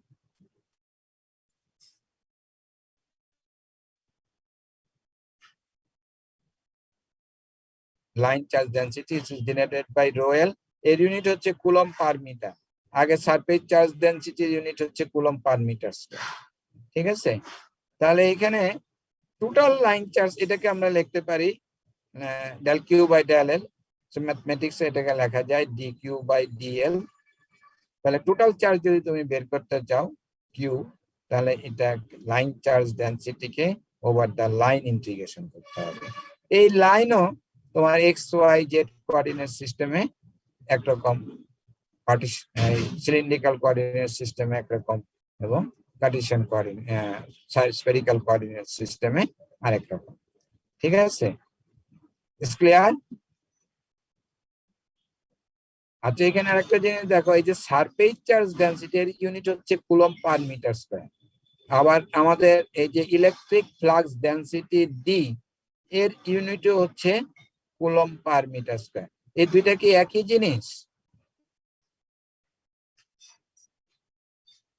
Speaker 1: Line charge density is denoted by rho L, এর unit হচ্ছে coulomb per metre. আগে surface charge ডেনসিটির unit হচ্ছে coulomb per metre square. ঠিক আছে, তাহলে এখানে total line charge এটাকে আমরা লিখতে পারি del Q by del L, so ম্যাথমেটিক্সে এটাকে লেখা যায় dq by dl। তাহলে টোটাল চার্জ যদি তুমি বের করতে চাও Q, তাহলে এটা লাইন চার্জ ডেনসিটিকে ওভার দা লাইন ইন্টিগ্রেশন করতে হবে। এই লাইনও তোমার এক্স ওয়াই জেড কোঅর্ডিনেট সিস্টেমে একরকম, সিলিন্ড্রিক্যাল কোঅর্ডিনেট সিস্টেমে একরকম, এবং কার্টেসিয়ান কোঅর্ডিনেট স্ফেরিক্যাল কোঅর্ডিনেট সিস্টেমে আরেক রকম। ঠিক আছে, ক্লিয়ার? আচ্ছা, এখানে আরেকটা জিনিস দেখো, এই যে সারফেস চার্জ ডেনসিটির ইউনিট হচ্ছে কুলম্ব পার মিটার স্কয়ার। আবার আমাদের এই যে ইলেকট্রিক ফ্লাক্স ডেনসিটি ডি, এর ইউনিট হচ্ছে কুলম্ব পার মিটার স্কয়ার। এই দুইটা কি একই জিনিস?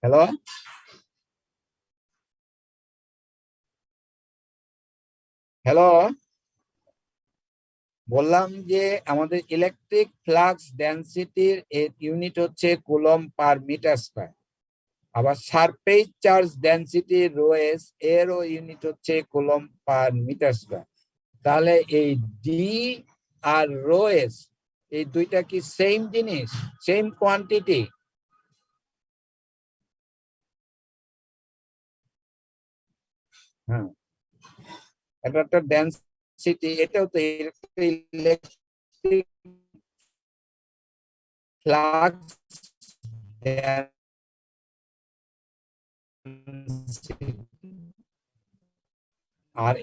Speaker 1: হ্যালো, হ্যালো, বললাম যে আমাদের ইলেকট্রিক ফ্লাক্স ডেনসিটির ইউনিট হচ্ছে কুলম্ব পার মিটার স্কয়ার। আবার surface charge density rho S, এরও ইউনিট হচ্ছে কুলম্ব পার মিটার স্কয়ার। তাহলে এই ডি আর রো এস এই দুইটা কি সেম জিনিস, সেম কোয়ান্টিটি? হ্যাঁ, এটা একটা ডেনসিটি, এটাও তো ইলেকট্রিক ফ্লাক্স আর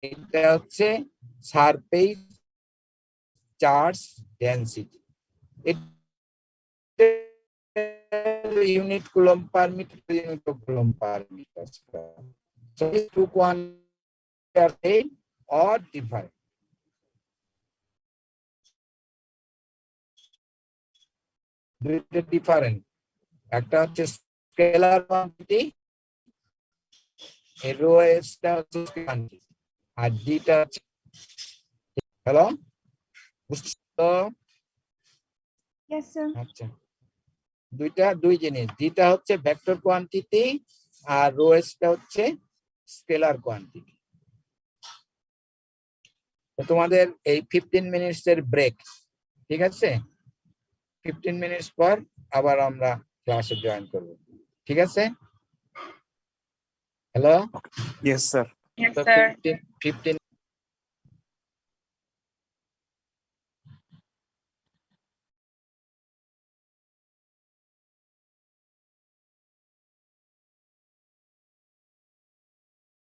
Speaker 1: এটা হচ্ছে surface charge density. Unit coulomb per metre, unit coulomb per metre square. So these two quantities are same or different? দুইটা ডিফারেন্ট। একটা হচ্ছে স্কেলার কোয়ান্টিটি, রো এসটা হচ্ছে কোয়ান্টিটি, আর ডিটা হচ্ছে, হ্যালো বুঝছো?
Speaker 2: Yes, sir.
Speaker 1: আচ্ছা, দুই জিনিস, ডিটা হচ্ছে ভেক্টর কোয়ান্টিটি আর রো এসটা হচ্ছে স্কেলার কোয়ান্টিটি। তো তোমাদের এই 15 মিনিটস এর ব্রেক, ঠিক আছে? 15 মিনিটস পর আবার আমরা ক্লাসে জয়েন করব, ঠিক আছে? Hello,
Speaker 3: Yes, sir.
Speaker 2: Yes,
Speaker 1: তো
Speaker 2: sir.
Speaker 1: 15